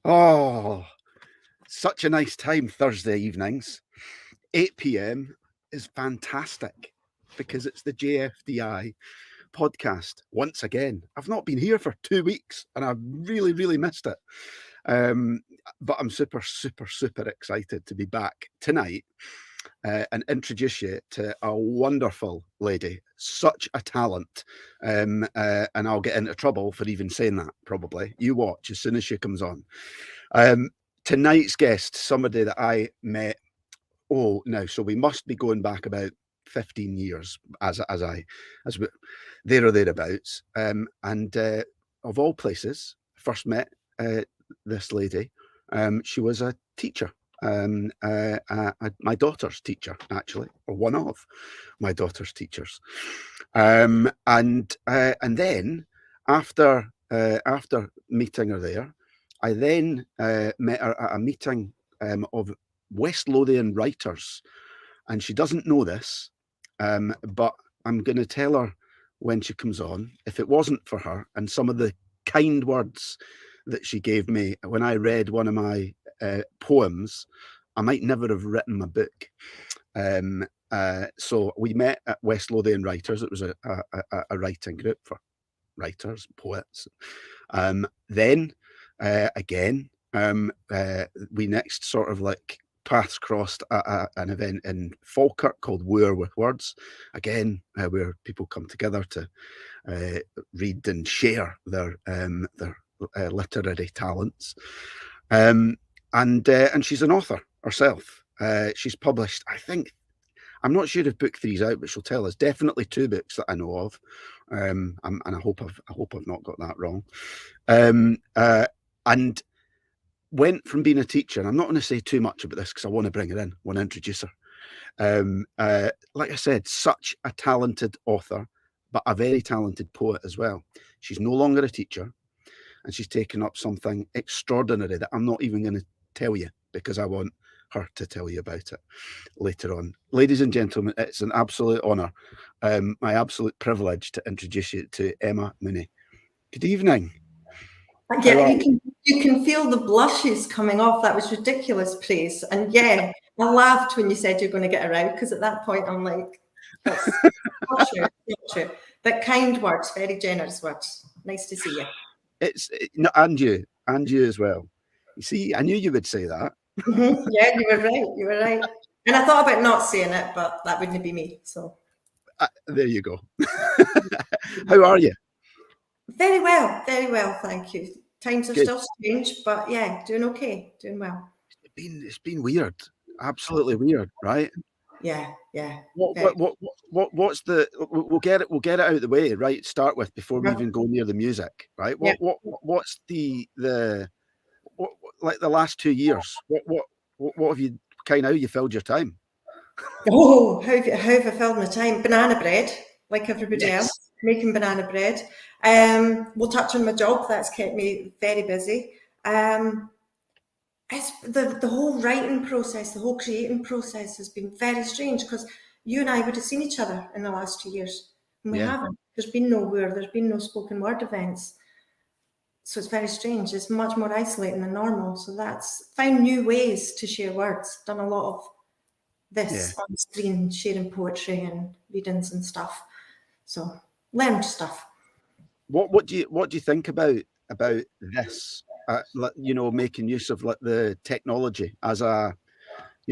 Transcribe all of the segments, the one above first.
Oh, such a nice time, Thursday evenings. 8 p.m. is fantastic because it's the JFDI podcast once again. I've not been here for 2 weeks and I've really, really missed it. But I'm super, super, super excited to be back tonight and introduce you to a wonderful lady, such a talent. And I'll get into trouble for even saying that, probably. You watch as soon as she comes on. Tonight's guest, somebody that I met, so we must be going back about 15 years as we, there or thereabouts. And of all places, first met this lady. She was a teacher, my daughter's teacher, actually, or one of my daughter's teachers. And then after meeting her there, I then met her at a meeting of Westmoreland Writers, and she doesn't know this, but I'm going to tell her when she comes on. If it wasn't for her and some of the kind words that she gave me when I read one of my poems, I might never have written my book. So we met at Westmoreland Writers. It was a writing group for writers, poets. Then again, we next sort of like paths crossed at an event in Falkirk called War with Words, again, where people come together to read and share their literary talents. And she's an author herself. She's published, I think, I'm not sure if book 3's out, but she'll tell us. Definitely 2 books that I know of, and I hope I've not got that wrong. And went from being a teacher, and I'm not going to say too much about this because I want to bring her in, I want to introduce her. Like I said, such a talented author, but a very talented poet as well. She's no longer a teacher, and she's taken up something extraordinary that I'm not even going to tell you because I want her to tell you about it later on. Ladies and gentlemen, it's an absolute honour, my absolute privilege to introduce you to Emma Mooney. Good evening. Yeah, you can feel the blushes coming off. That was ridiculous praise. And yeah, I laughed when you said you're going to get her out, because at that point I'm like, that's not true. But kind words, very generous words. Nice to see you. And you as well. You see, I knew you would say that. Mm-hmm. Yeah, you were right. And I thought about not saying it, but that wouldn't be me. So there you go. How are you? Very well, thank you. Times are still strange, but yeah, doing okay, doing well. It's been weird, absolutely weird, right? Yeah. What's the? We'll get it out of the way, right? Start with before we even go near the music, right? What's the like the last 2 years? What have you how you filled your time? Oh, how have I filled my time? Banana bread, like everybody else, making banana bread. We'll touch on my job. That's kept me very busy. It's the whole writing process, the whole creating process has been very strange, because you and I would have seen each other in the last 2 years, and we haven't. There's been no spoken word events. So it's very strange. It's much more isolating than normal. So that's found new ways to share words. Done a lot of this on screen, sharing poetry and readings and stuff. So learned stuff. What do you think about this? Making use of like the technology as a,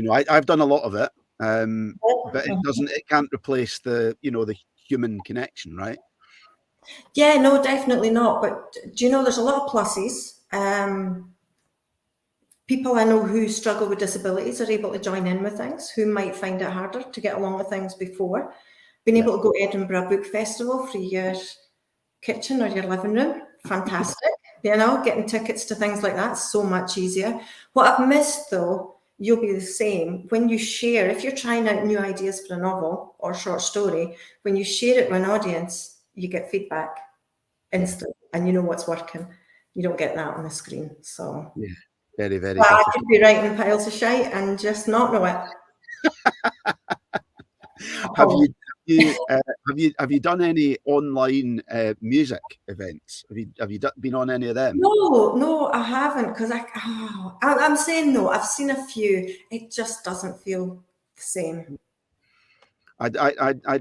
I've done a lot of it, but it can't replace the human connection, right? Yeah, no, definitely not. But do you know, there's a lot of pluses. People I know who struggle with disabilities are able to join in with things, who might find it harder to get along with things before. Being able to go to Edinburgh Book Festival for your kitchen or your living room, fantastic. Getting tickets to things like that, so much easier. What I've missed, though, you'll be the same, when you share, if you're trying out new ideas for a novel or short story, when you share it with an audience, you get feedback instant and you know what's working. You don't get that on the screen. So yeah, very, very well, I could be writing piles of shite and just not know it. Have have you done any online music events? Have you been on any of them? No, I haven't, because I'm saying no. I've seen a few. It just doesn't feel the same.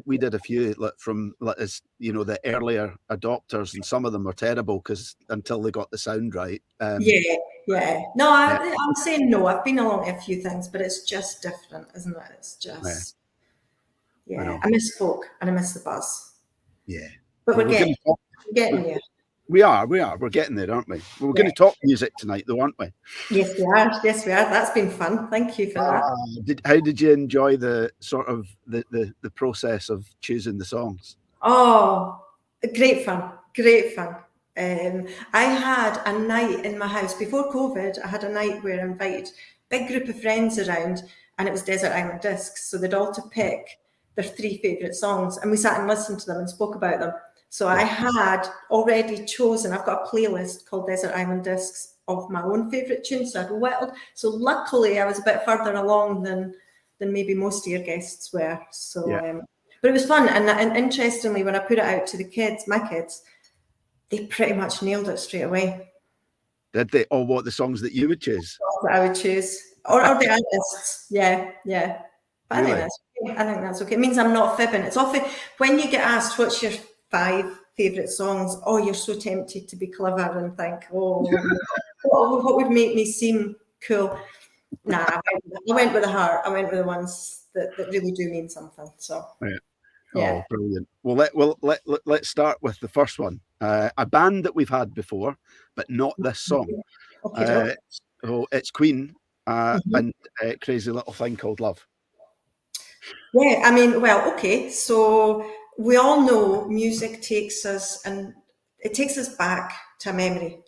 We did a few from as the earlier adopters, and some of them were terrible because until they got the sound right. Yeah. No, I'm saying no. I've been along to a few things, but it's just different, isn't it? It's just I miss folk and I miss the buzz. Yeah, but we're getting there. We are. We're getting there, aren't we? We're going to talk music tonight, though, aren't we? Yes, we are. That's been fun. Thank you for that. How did you enjoy the sort of the process of choosing the songs? Oh, great fun. I had a night in my house before COVID. I had a night where I invited a big group of friends around, and it was Desert Island Discs. So they'd all to pick their 3 favourite songs, and we sat and listened to them and spoke about them. So I had already chosen, I've got a playlist called Desert Island Discs of my own favourite tunes. So I'd whittled. So luckily I was a bit further along than maybe most of your guests were. So, but it was fun. And interestingly, when I put it out to my kids, they pretty much nailed it straight away. Did they? Oh, what, the songs that you would choose? That I would choose. Or the artists. Yeah. But really? I think that's okay. It means I'm not fibbing. It's often when you get asked what's your 5 favourite songs, you're so tempted to be clever and think, what would make me seem cool? Nah, I went with the heart. I went with the ones that really do mean something. So Oh, brilliant. Well, let's start with the first one. A band that we've had before, but not this song. Okay. It's Queen and Crazy Little Thing Called Love. Yeah, I mean, well, okay. So we all know music takes us back to a memory.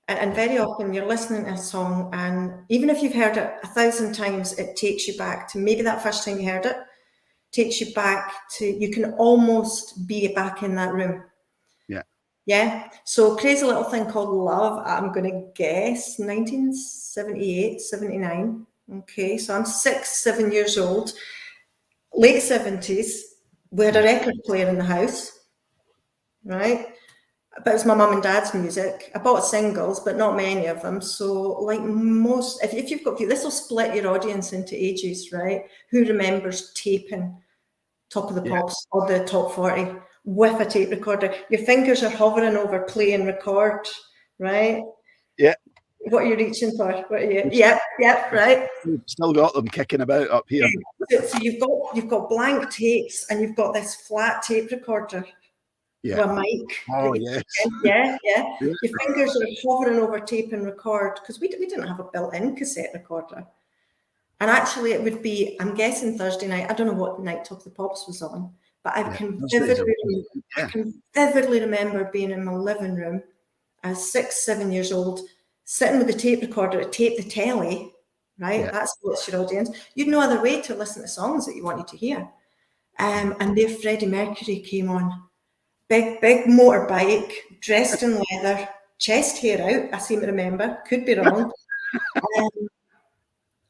And very often you're listening to a song, and even if you've heard it 1,000 times, it takes you back to maybe that first time you heard it, takes you back to, you can almost be back in that room. Yeah. So Crazy Little Thing Called Love, I'm going to guess 1978, 79. Okay. So I'm 6-7 years old. Late 70s, we had a record player in the house, right? But it was my mum and dad's music. I bought singles, but not many of them. So like most, if you've got, this will split your audience into ages, right? Who remembers taping Top of the Pops or the Top 40 with a tape recorder? Your fingers are hovering over play and record, right? Yeah. What are you reaching for? What are you? Yeah, right. We've still got them kicking about up here. So you've got blank tapes, and you've got this flat tape recorder with a mic. Oh yes. Yeah. Your fingers are hovering over tape and record, because we didn't have a built-in cassette recorder. And actually, it would be, I'm guessing Thursday night. I don't know what night Top of the Pops was on, but I can vividly remember being in my living room as 6-7 years old, sitting with the tape recorder to tape the telly, right? Yeah. That's what's your audience. You'd no other way to listen to songs that you wanted to hear. And there Freddie Mercury came on. Big motorbike, dressed in leather, chest hair out, I seem to remember. Could be wrong.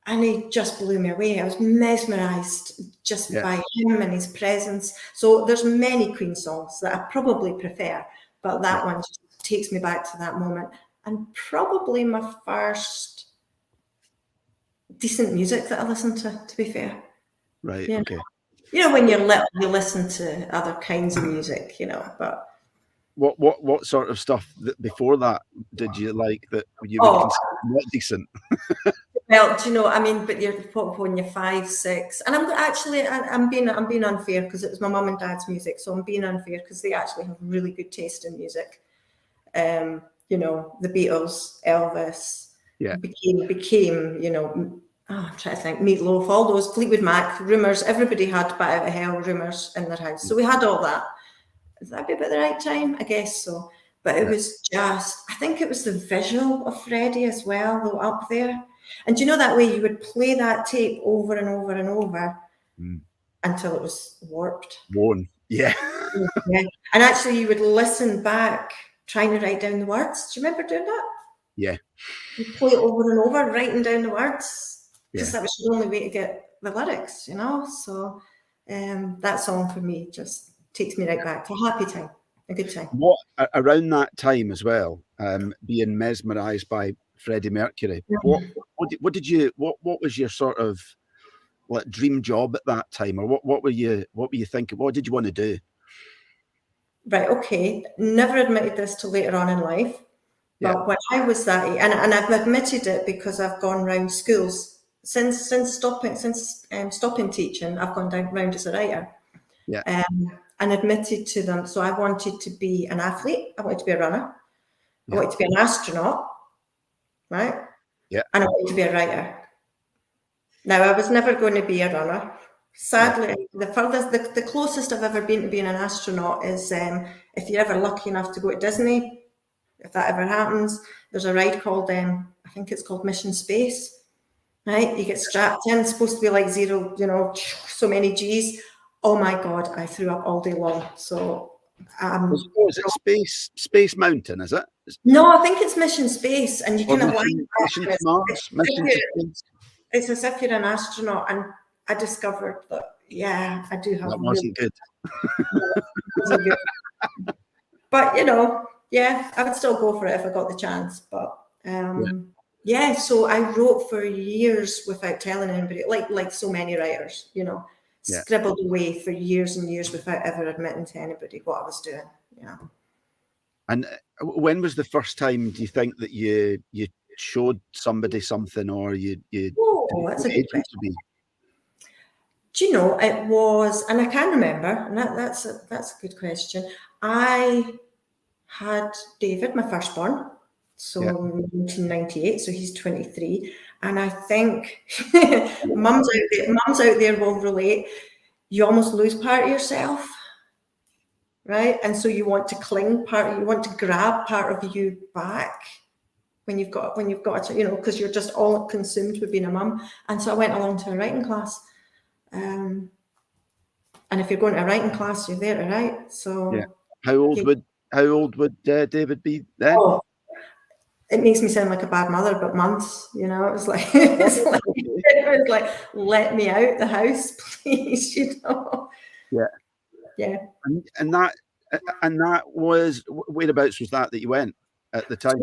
And he just blew me away. I was mesmerised just by him and his presence. So there's many Queen songs that I probably prefer, but that one just takes me back to that moment. And probably my first decent music that I listened to be fair. Right, okay. You know, when you're little, you listen to other kinds of music, but... What sort of stuff before that did you like that you would consider not decent? Well, do you know? I mean, but when you're 5, 6, and I'm being unfair because it was my mum and dad's music, so I'm being unfair because they actually have really good taste in music. The Beatles, Elvis, became I'm trying to think, Meatloaf, all those, Fleetwood Mac, Rumours. Everybody had Bat Out of Hell, Rumours in their house, so we had all that. Is that about the right time? I guess so. But it was just, I think it was the visual of Freddie as well, though, up there. And do you know that way you would play that tape over and over and over until it was warped? Worn, yeah. And actually you would listen back trying to write down the words. Do you remember doing that? Yeah. You play it over and over, writing down the words, because that was the only way to get the lyrics, So that song for me just takes me right back to a happy time, a good time. What around that time as well, being mesmerised by Freddie Mercury. What was your sort of like dream job at that time, or what were you thinking? What did you want to do? Right, okay. Never admitted this till later on in life. But when I was that age, and I've admitted it because I've gone round schools since stopping teaching, I've gone down round as a writer. Yeah. And admitted to them. So I wanted to be an athlete. I wanted to be a runner. Yeah. I wanted to be an astronaut, right? Yeah. And I wanted to be a writer. Now I was never going to be a runner. Sadly, the closest I've ever been to being an astronaut is if you're ever lucky enough to go to Disney. If that ever happens, there's a ride called, I think it's called Mission Space, right? You get strapped in, it's supposed to be like zero, so many G's. Oh my God, I threw up all day long. So, is it Space Mountain, is it? No, I think it's Mission Space, and you kind of Mission to Mars, Mission to Space. It's as if you're an astronaut, and I discovered that, yeah, I do have. That wasn't good. Wasn't good. But, yeah, I would still go for it if I got the chance. But so I wrote for years without telling anybody, like so many writers, scribbled away for years and years without ever admitting to anybody what I was doing. Yeah. And when was the first time, do you think, that you showed somebody something, or you that's a good question. Do you know, it was, and I can remember, and that's a good question. I had David, my firstborn, so 1998, so he's 23, and I think mums out there will relate. You almost lose part of yourself, right? And so you want to cling you want to grab part of you back when you've got because you're just all consumed with being a mum. And so I went along to a writing class, and if you're going to a writing class, you're there to write. So how old would David be then? Oh, it makes me sound like a bad mother, but months, it was like, it was like, let me out the house, please, Yeah. And that was, whereabouts was that you went at the time?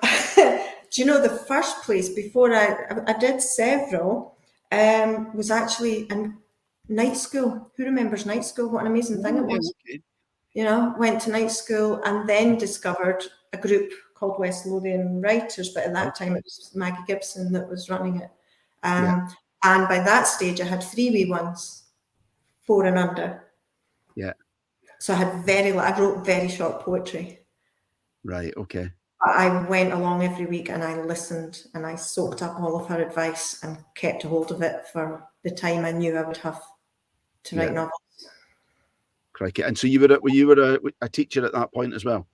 Do you know, the first place before I did several was actually in night school. Who remembers night school? What an amazing thing it was. Okay. Went to night school and then discovered a group called Westmoreland Writers, but at that time it was Maggie Gibson that was running it. And by that stage I had 3 wee ones, 4 and under. Yeah. So I wrote very short poetry. Right, okay. But I went along every week and I listened and I soaked up all of her advice and kept a hold of it for the time I knew I would have to write novels. Crikey. And so you were a teacher at that point as well?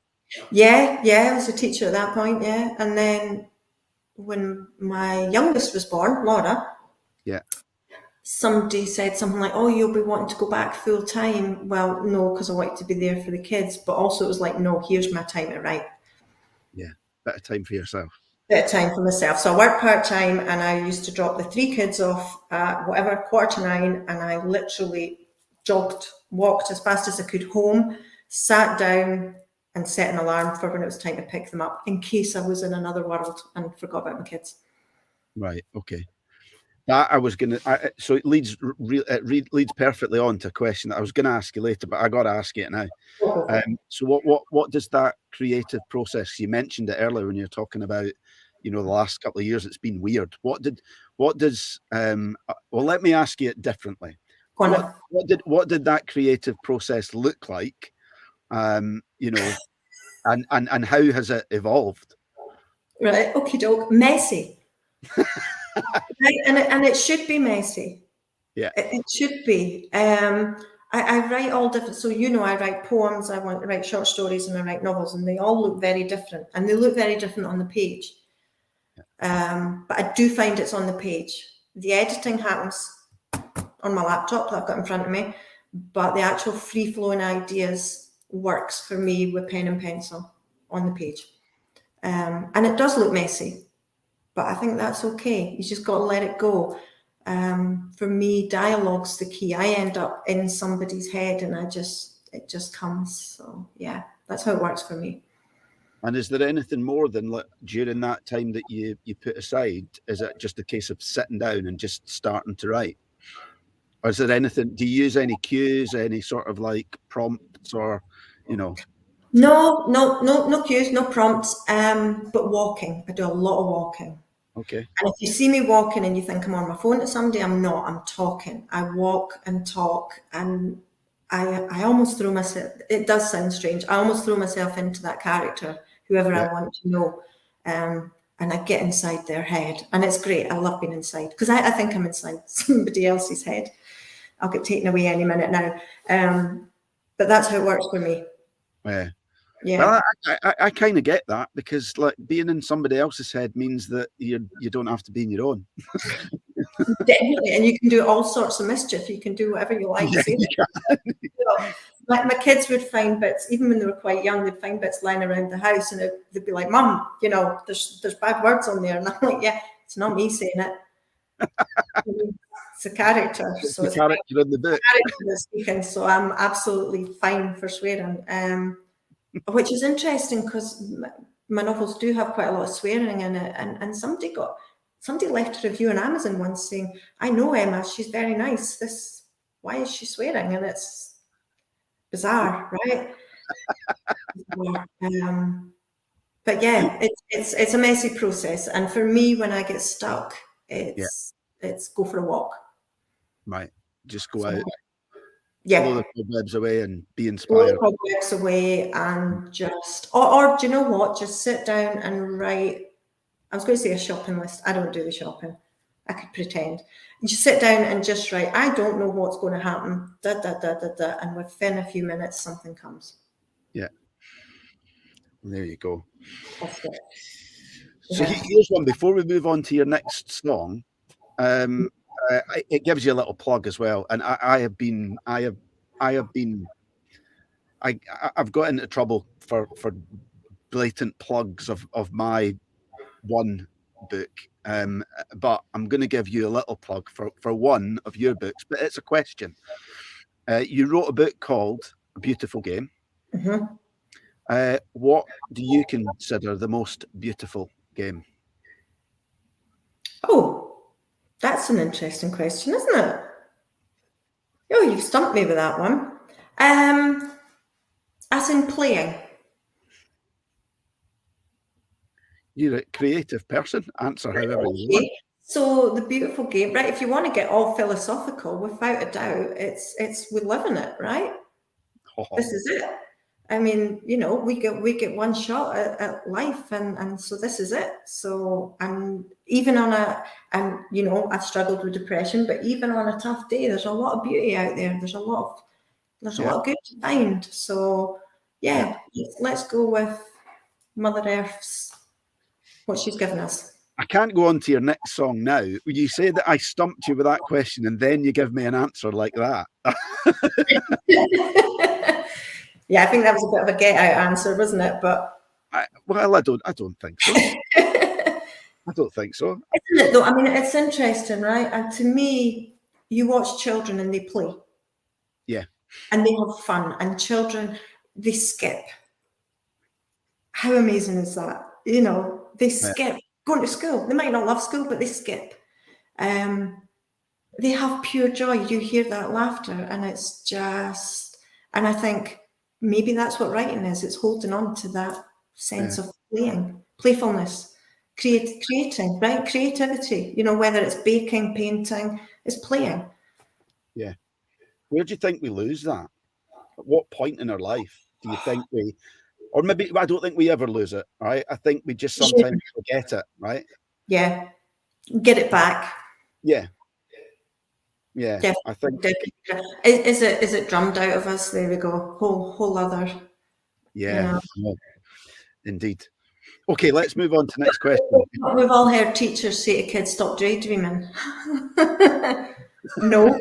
Yeah, I was a teacher at that point, yeah. And then when my youngest was born, Laura, somebody said something like, oh, you'll be wanting to go back full time. Well, no, because I wanted to be there for the kids. But also it was like, no, here's my time to write. Yeah, bit of time for yourself. Bit of time for myself. So I worked part-time and I used to drop the 3 kids off at 9:15, and I literally walked as fast as I could home, sat down and set an alarm for when it was time to pick them up in case I was in another world and forgot about my kids. Right, okay. That I was going to, so it leads perfectly on to a question that I was going to ask you later, but I got to ask it now. So what does that creative process, you mentioned it earlier when you were talking about, the last couple of years, it's been weird. What does, well, let me ask you it differently. What did that creative process look like? And how has it evolved? Right, okie doke, messy. Right, and it should be messy. Yeah, it should be. I write all different. So I write poems, I write short stories, and I write novels, and they all look very different, and they look very different on the page. But I do find it's on the page. The editing happens on my laptop that I've got in front of me, but the actual free-flowing ideas works for me with pen and pencil on the page. And it does look messy, but I think that's okay. You just got to let it go. For me, dialogue's the key. I end up in somebody's head and it just comes. So yeah, that's how it works for me. And is there anything more than like during that time that you put aside? Is it just a case of sitting down and just starting to write? Or is there anything, do you use any cues, any sort of like prompts or, No cues, no prompts, but walking. I do a lot of walking. Okay. And if you see me walking and you think I'm on my phone to somebody, I'm not, I'm talking. I walk and talk, and I almost throw myself, it does sound strange, I almost throw myself into that character, whoever I want to know, and I get inside their head, and it's great. I love being inside, because I think I'm inside somebody else's head. I'll get taken away any minute now, but that's how it works for me. Yeah. Well, I kind of get that, because like being in somebody else's head means that you don't have to be in your own. Definitely, and you can do all sorts of mischief. You can do whatever you like. My kids would find bits, even when they were quite young, they'd find bits lying around the house, and they'd be like, "Mum, there's bad words on there," and I'm like, "Yeah, it's not me saying it. It's a character. It's the character in the book. Speaking, so I'm absolutely fine for swearing." Which is interesting, because my novels do have quite a lot of swearing in it, and somebody left a review on Amazon once saying, "I know Emma, she's very nice. Why is she swearing?" And it's bizarre, right? But yeah, it's a messy process, and for me, when I get stuck, it's go for a walk. Right, just go out. Yeah, blow the cobwebs away and be inspired. Blow the cobwebs away and just, or do you know what? Just sit down and write. I was going to say a shopping list. I don't do the shopping. I could pretend. You just sit down and just write. I don't know what's going to happen. And within a few minutes, something comes. Yeah. There you go. That's it. So here's one before we move on to your next song. It gives you a little plug as well, and I've got into trouble for blatant plugs of my one book, but I'm going to give you a little plug for one of your books, but it's a question. You wrote a book called A Beautiful Game. Mm-hmm. What do you consider the most beautiful game? Oh, that's an interesting question, isn't it? Oh, you've stumped me with that one. As in playing. You're a creative person. Answer however you want. So the beautiful game, right? If you want to get all philosophical, without a doubt, it's we live in it, right? This is it. I mean, we get one shot at life, and so this is it. So, and even on I've struggled with depression, but even on a tough day, there's a lot of beauty out there. There's a lot of good to find. So let's go with Mother Earth's, what she's given us. I can't go on to your next song now. You say that I stumped you with that question, and then you give me an answer like that. Yeah, I think that was a bit of a get-out answer, wasn't it? But I don't think so. I don't think so. Isn't it though? I mean, it's interesting, right? And to me, you watch children and they play. Yeah. And they have fun. And children, they skip. How amazing is that? They skip going to school. They might not love school, but they skip. They have pure joy. You hear that laughter, and it's just, and I think maybe that's what writing is. It's holding on to that sense of playing, playfulness, creating, right? Creativity, whether it's baking, painting, it's playing. Yeah. Where do you think we lose that? At what point in our life do you think or maybe, I don't think we ever lose it, right? I think we just sometimes forget it, right? Yeah. Get it back. Yeah. Yeah, definitely, I think. Definitely. Is it drummed out of us? There we go. Whole other. Yeah, indeed. Okay, let's move on to the next question. We've all heard teachers say to kids, "Stop daydreaming." No.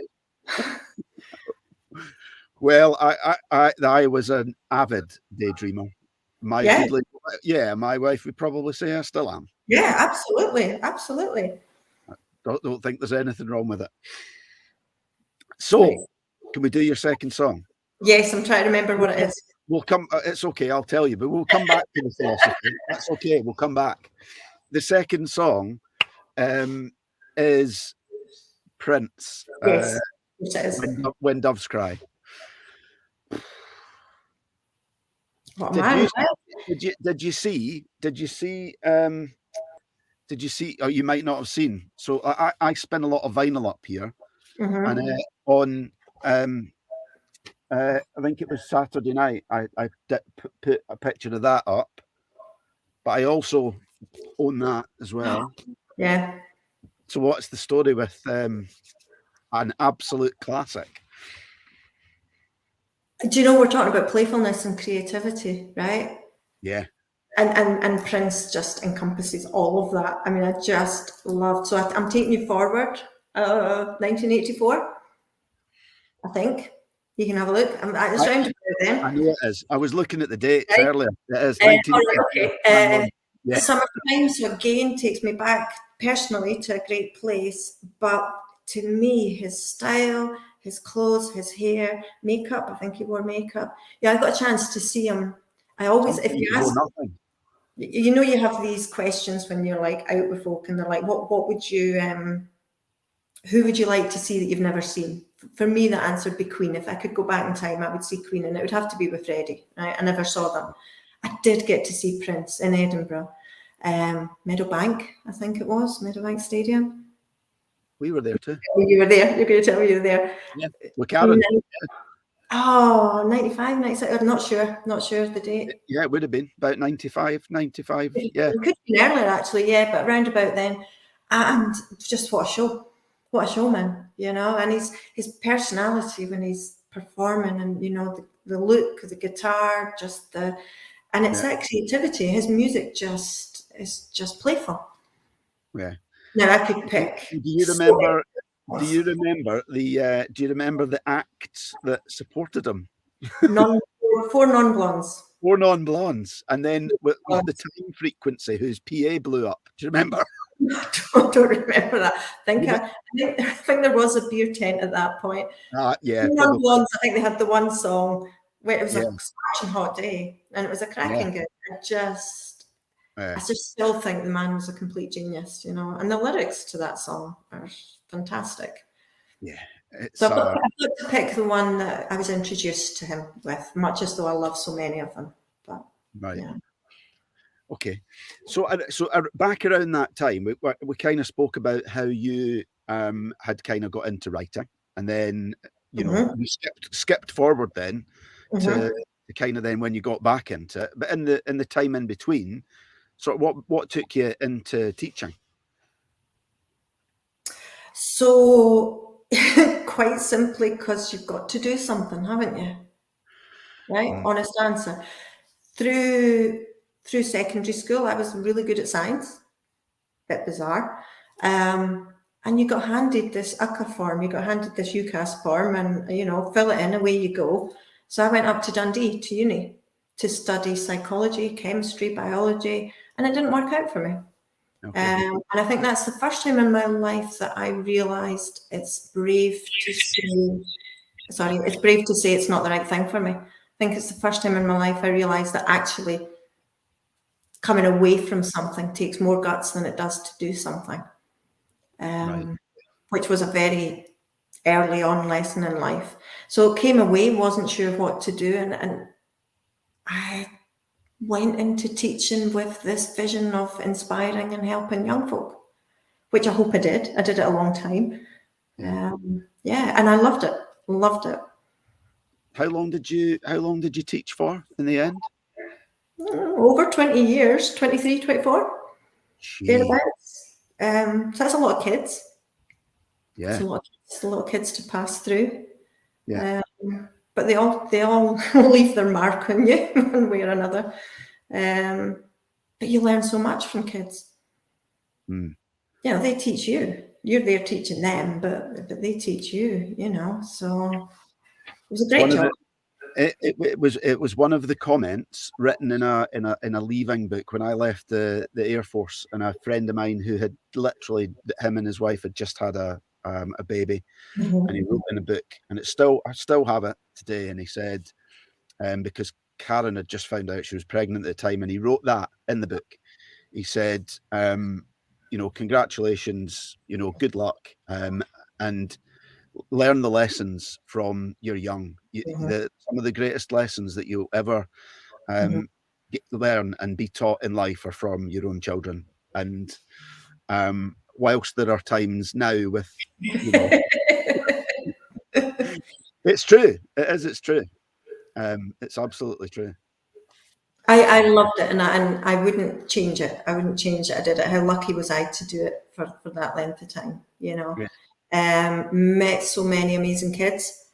Well, I was an avid daydreamer. My wife would probably say I still am. Yeah, absolutely. Don't think there's anything wrong with it. So, Right. can we do your second song? Yes, I'm trying to remember what it is. We'll come. It's okay. I'll tell you, but we'll come back to the philosophy. That's okay. We'll come back. The second song is Prince. Yes, which it is. When Doves Cry. What Did am you see? Oh, you might not have seen. So I spin a lot of vinyl up here, and on I think it was Saturday night. I put a picture of that up, but I also own that as well. Yeah. So what's the story with an absolute classic? Do you know, we're talking about playfulness and creativity, right? Yeah. And Prince just encompasses all of that. I mean, I just loved. So I'm taking you forward. 1984, I think. You can have a look. It's round about then. I know it is. I was looking at the dates Right. earlier. It is 1984. Okay. Yeah. Summertime, so again, takes me back personally to a great place. But to me, his style, his clothes, his hair, makeup, I think he wore makeup. Yeah, I got a chance to see him. I always, if you ask, you know, you have these questions when you're like out with folk and they're like, what would you, who would you like to see that you've never seen? For me, the answer would be Queen. If I could go back in time, I would see Queen, and it would have to be with Freddie. Right? I never saw them. I did get to see Prince in Edinburgh, Meadowbank, I think it was, Meadowbank Stadium. We were there too. You were there. You're going to tell me you were there. Yeah, with Karen. Oh, 95, 96. I'm not sure of the date. Yeah, it would have been about 95. Yeah. It could have been earlier, actually, yeah, but round about then. And just what a show. What a showman, you know, and his personality when he's performing, and you know, the look of the guitar, and it's that creativity. His music is just playful. Yeah. Now I could pick. Do you remember the acts that supported him? 4 non-blondes. 4 non-blondes, and then with the Time Frequency, whose PA blew up. Do you remember? I don't remember that. I think there was a beer tent at that point. Yeah. Non-blondes, I think they had the one song where it was a scorching hot day, and it was a cracking gig. I just still think the man was a complete genius, you know. And the lyrics to that song are fantastic. Yeah. So I've got to pick the one that I was introduced to him with, much as though I love so many of them. But yeah. Okay, so back around that time, we kind of spoke about how you had kind of got into writing, and then you know we skipped forward then to kind of then when you got back into it. But in the time in between, sort of what took you into teaching? So quite simply, because you've got to do something, haven't you? Right, honest answer. Through secondary school, I was really good at science. Bit bizarre. And you got handed this UCA form, you got handed this UCAS form, and you know, fill it in, away you go. So I went up to Dundee to uni to study psychology, chemistry, biology, and it didn't work out for me. Okay. And I think that's the first time in my life that I realised it's brave to say it's not the right thing for me. I think it's the first time in my life I realised that actually coming away from something takes more guts than it does to do something, which was a very early on lesson in life. So came away, wasn't sure what to do, and I went into teaching with this vision of inspiring and helping young folk, which I hope I did. I did it a long time. And I loved it. How long did you teach for in the end? Over 20 years, 23, 24. Thereabouts. So that's a lot of kids. Yeah. It's a lot of kids to pass through. Yeah. But they all leave their mark on you one way or another. But you learn so much from kids. You know, they teach you. You're there teaching them, but they teach you, you know. So it was a great job. It was one of the comments written in a leaving book when I left the Air Force, and a friend of mine who had literally, him and his wife had just had a baby, and he wrote in a book, and I still have it today. And he said, because Karen had just found out she was pregnant at the time, and he wrote that in the book. He said, congratulations, good luck, and learn the lessons from your young. Some of the greatest lessons that you'll ever learn and be taught in life are from your own children. And whilst there are times now with, it's true. It is. It's true. It's absolutely true. I loved it, and I wouldn't change it. I wouldn't change it. I did it. How lucky was I to do it for that length of time? Met so many amazing kids,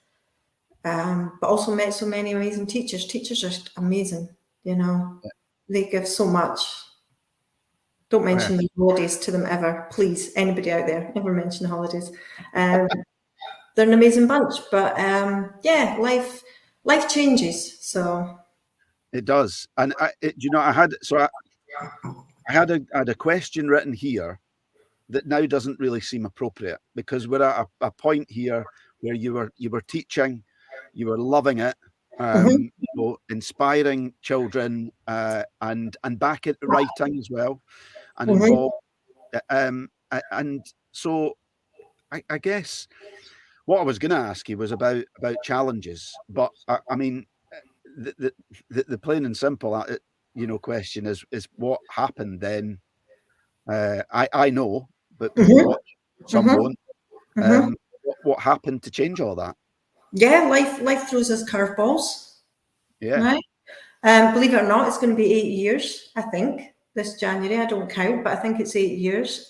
but also met so many amazing teachers. Teachers are amazing. They give so much. Don't mention the holidays to them ever, please. Anybody out there, never mention holidays. They're an amazing bunch, but life changes. So it does, and I had a question written here that now doesn't really seem appropriate, because we're at a point here where you were teaching, you were loving it, inspiring children, and back at writing as well, and involved. And so I guess what I was going to ask you was about challenges, but I mean, the plain and simple question is what happened then. I know, but some won't. What happened to change all that? Yeah, life throws us curveballs. Yeah. Right. Believe it or not, it's going to be 8 years, I think, this January. I don't count, but I think it's 8 years.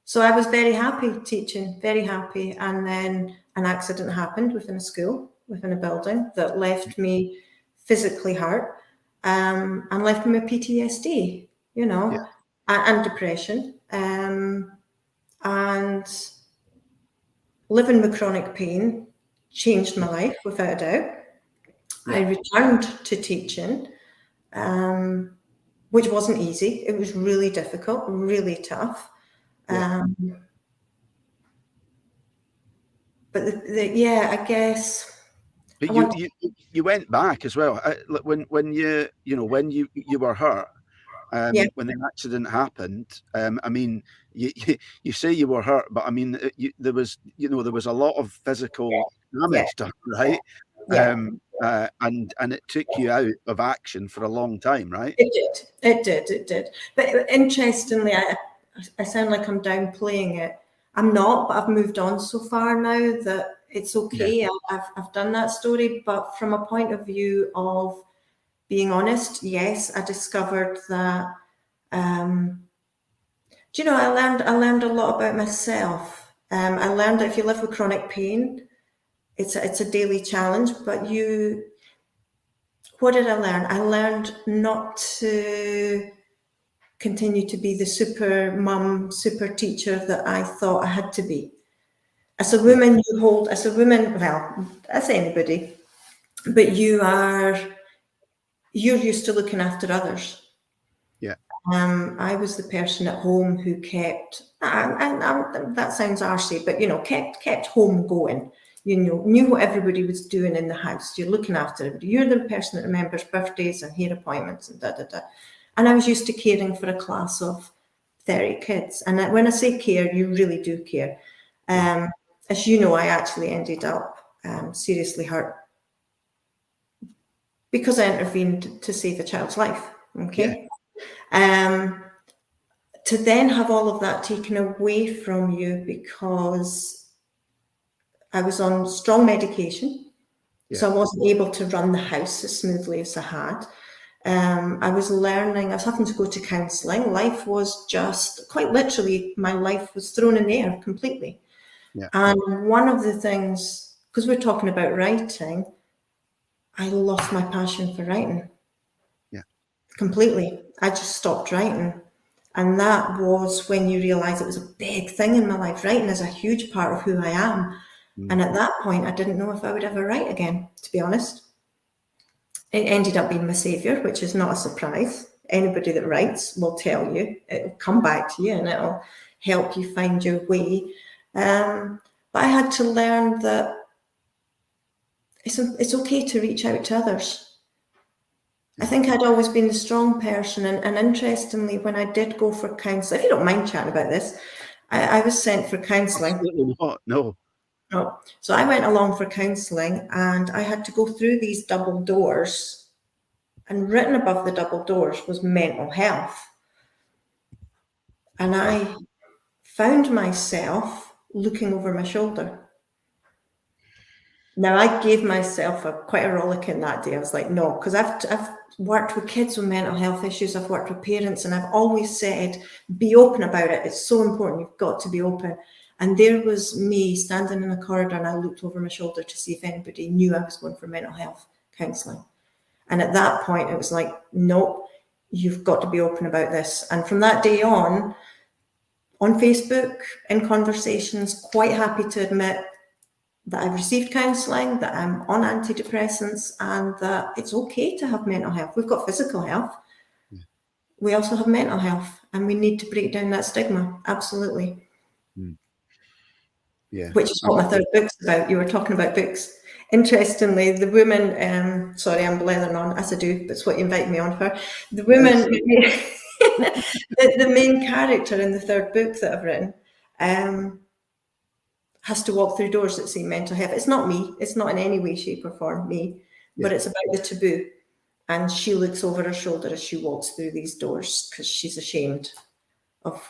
So I was very happy teaching, very happy. And then an accident happened within a school, within a building, that left me physically hurt, and left me with PTSD, and depression. And living with chronic pain changed my life without a doubt. I returned to teaching, which wasn't easy. It was really difficult, really tough. But I guess. But you went back as well. When you were hurt, when the accident happened. I mean, you say you were hurt, but I mean, there was a lot of physical damage done, right? And it took you out of action for a long time, right? It did. But interestingly, I sound like I'm downplaying it. I'm not, but I've moved on so far now that it's okay. Yeah. I've done that story, but from a point of view of being honest, yes, I discovered that. I learned a lot about myself. I learned that if you live with chronic pain, it's a daily challenge. But what did I learn? I learned not to continue to be the super mum, super teacher that I thought I had to be. As a woman, well, as anybody, but you're used to looking after others. Yeah. I was the person at home who kept, and that sounds arsey, but kept home going. Knew what everybody was doing in the house. You're looking after everybody. You're the person that remembers birthdays and hair appointments and da-da-da. And I was used to caring for a class of 30 kids. And when I say care, you really do care. As you know, I actually ended up seriously hurt because I intervened to save a child's life. Okay. Yeah. To then have all of that taken away from you because I was on strong medication. Yeah. So I wasn't able to run the house as smoothly as I had. I was having to go to counselling. Life was just, quite literally, my life was thrown in the air completely. Yeah. And one of the things, because we're talking about writing, I lost my passion for writing. Yeah. Completely. I just stopped writing. And that was when you realise it was a big thing in my life. Writing is a huge part of who I am. And at that point, I didn't know if I would ever write again, to be honest. It ended up being my saviour, which is not a surprise. Anybody that writes will tell you, it'll come back to you and it'll help you find your way. But I had to learn that it's okay to reach out to others. I think I'd always been the strong person, and interestingly, when I did go for counselling, if you don't mind chatting about this, I was sent for counselling. Absolutely not, no. Oh, so I went along for counselling, and I had to go through these double doors, and written above the double doors was mental health. And I found myself looking over my shoulder. Now, I gave myself quite a rollicking that day. I was like, no, because I've worked with kids with mental health issues. I've worked with parents, and I've always said, be open about it. It's so important. You've got to be open. And there was me standing in a corridor, and I looked over my shoulder to see if anybody knew I was going for mental health counselling. And at that point, it was like, nope, you've got to be open about this. And from that day on Facebook, in conversations, quite happy to admit that I've received counselling, that I'm on antidepressants, and that it's okay to have mental health. We've got physical health. Yeah. We also have mental health, and we need to break down that stigma. Absolutely. Yeah. Which is what my third book's about. You were talking about books. Interestingly, the woman, sorry, I'm blathering on as I do, but it's what you invite me on for. The woman, the main character in the third book that I've written, has to walk through doors that say mental health. It's not me. It's not in any way, shape or form me, but it's about the taboo. And she looks over her shoulder as she walks through these doors because she's ashamed of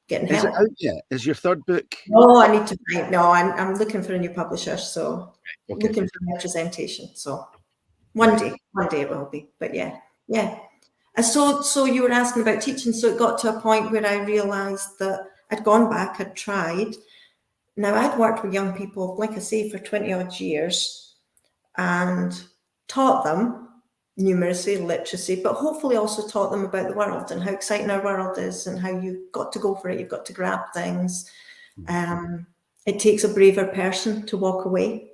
getting help. Is it out yet? Is your third book? No, I need to find. No, I'm looking for a new publisher, so looking for representation. So one day it will be. But yeah. And so you were asking about teaching. So it got to a point where I realised that I'd gone back, I'd tried. Now, I'd worked with young people, like I say, for 20 odd years and taught them numeracy, literacy, but hopefully also taught them about the world and how exciting our world is and how you've got to go for it. You've got to grab things. It takes a braver person to walk away.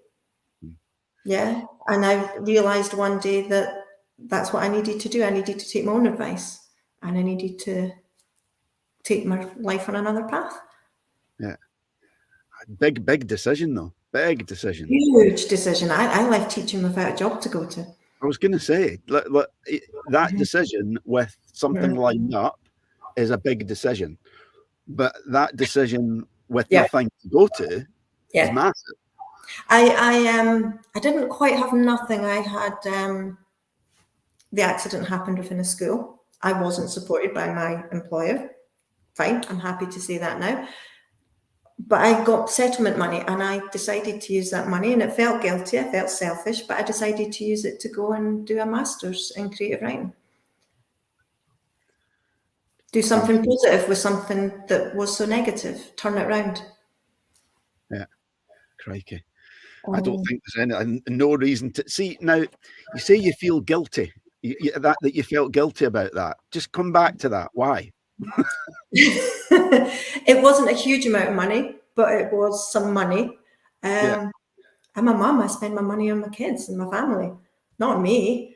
Yeah. And I realised one day that that's what I needed to do. I needed to take my own advice and I needed to take my life on another path. Yeah. Big decision, though. Big decision. Huge decision. I left teaching without a job to go to. I was going to say, that decision with something lined up is a big decision. But that decision with nothing to go to is massive. I didn't quite have nothing. I had the accident happened within a school. I wasn't supported by my employer. Fine, I'm happy to say that now. But I got settlement money and I decided to use that money, and it felt guilty, I felt selfish, but I decided to use it to go and do a master's in creative writing. Do something positive with something that was so negative, turn it around. Yeah, crikey. I don't think there's no reason to see. Now, you say you feel guilty, that you felt guilty about that. Just come back to that. Why? It wasn't a huge amount of money, but it was some money. I'm a mum. I spend my money on my kids and my family, not me.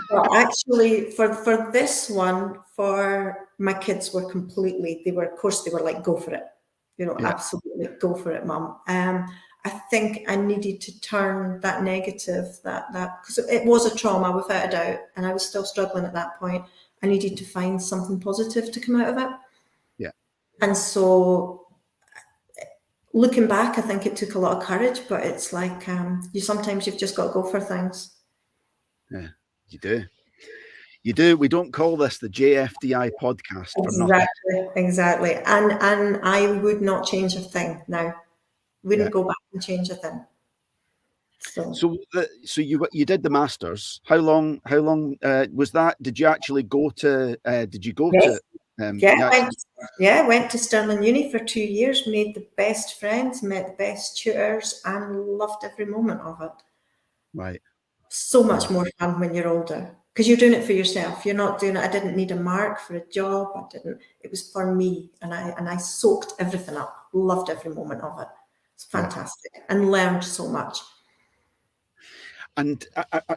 But actually, for this one, for my kids were completely. They were like, go for it. Absolutely go for it, mum. I think I needed to turn that negative, that because it was a trauma without a doubt, and I was still struggling at that point. I needed to find something positive to come out of it. Yeah. And so looking back, I think it took a lot of courage, but it's like you've just got to go for things. Yeah, you do. You do. We don't call this the JFDI podcast for nothing. Exactly. And I would not change a thing now. Wouldn't go back and change a thing. So you did the masters. How long was that? Did you actually go to? Did you go to? Went to Stirling Uni for 2 years. Made the best friends, met the best tutors, and loved every moment of it. Right. So much more fun when you're older because you're doing it for yourself. You're not doing it. I didn't need a mark for a job. It was for me, and I soaked everything up. Loved every moment of it. It's fantastic and learned so much. And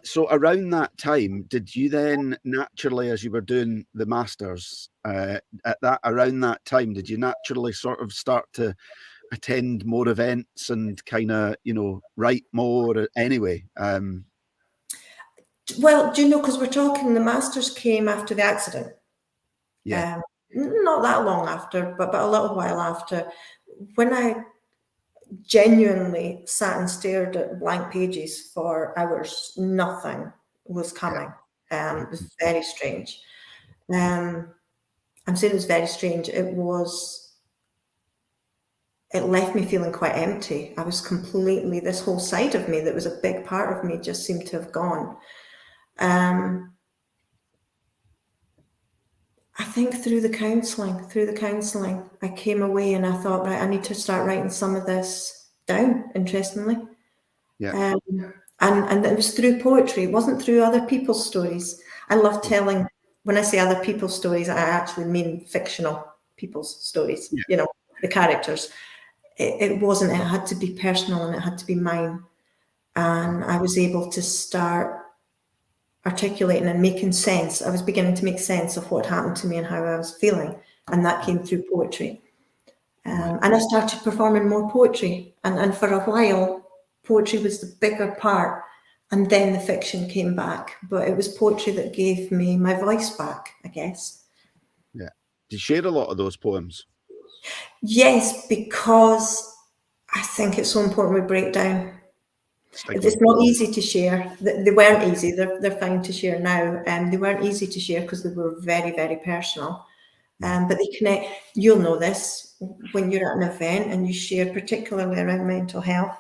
so around that time, did you then naturally, as you were doing the masters, around that time, did you naturally sort of start to attend more events and kind of, write more anyway? Well, do you know, because we're talking, the masters came after the accident. Yeah. Not that long after, but a little while after, when I genuinely sat and stared at blank pages for hours, nothing was coming. It was very strange. I'm saying it was very strange. It left me feeling quite empty. I was completely, this whole side of me that was a big part of me just seemed to have gone. I think through the counselling, I came away and I thought, right, I need to start writing some of this down, interestingly. Yeah. And it was through poetry. It wasn't through other people's stories. I love telling, when I say other people's stories, I actually mean fictional people's stories, the characters. It wasn't, it had to be personal and it had to be mine. And I was able to start articulating and making sense. I was beginning to make sense of what happened to me and how I was feeling. And that came through poetry. And I started performing more poetry. And for a while, poetry was the bigger part. And then the fiction came back. But it was poetry that gave me my voice back, I guess. Yeah. Do you share a lot of those poems? Yes, because I think it's so important we break down. It's not easy to share. They weren't easy. They're fine to share now. They weren't easy to share because they were very, very personal. But they connect. You'll know this when you're at an event and you share, particularly around mental health.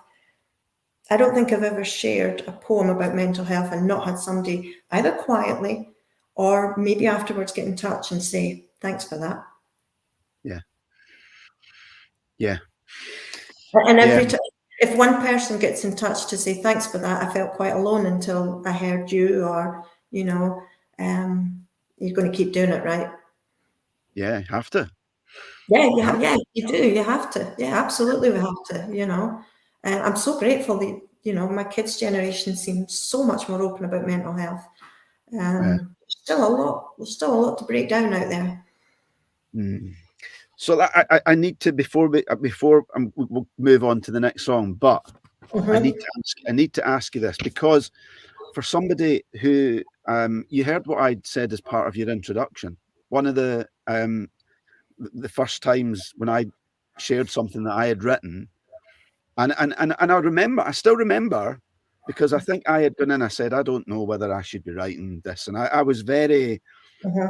I don't think I've ever shared a poem about mental health and not had somebody either quietly or maybe afterwards get in touch and say, thanks for that. Yeah. Yeah. And every time, if one person gets in touch to say thanks for that, I felt quite alone until I heard you, or, you're going to keep doing it, right? Yeah, have to. Yeah, you do. You have to. Yeah, absolutely, we have to. I'm so grateful that, my kids' generation seems so much more open about mental health. There's still a lot to break down out there. So I need to, before we'll move on to the next song, but I need to ask you this, because for somebody who you heard what I'd said as part of your introduction, one of the first times when I shared something that I had written, and I still remember, because I think I had gone in, I said, I don't know whether I should be writing this, and I was very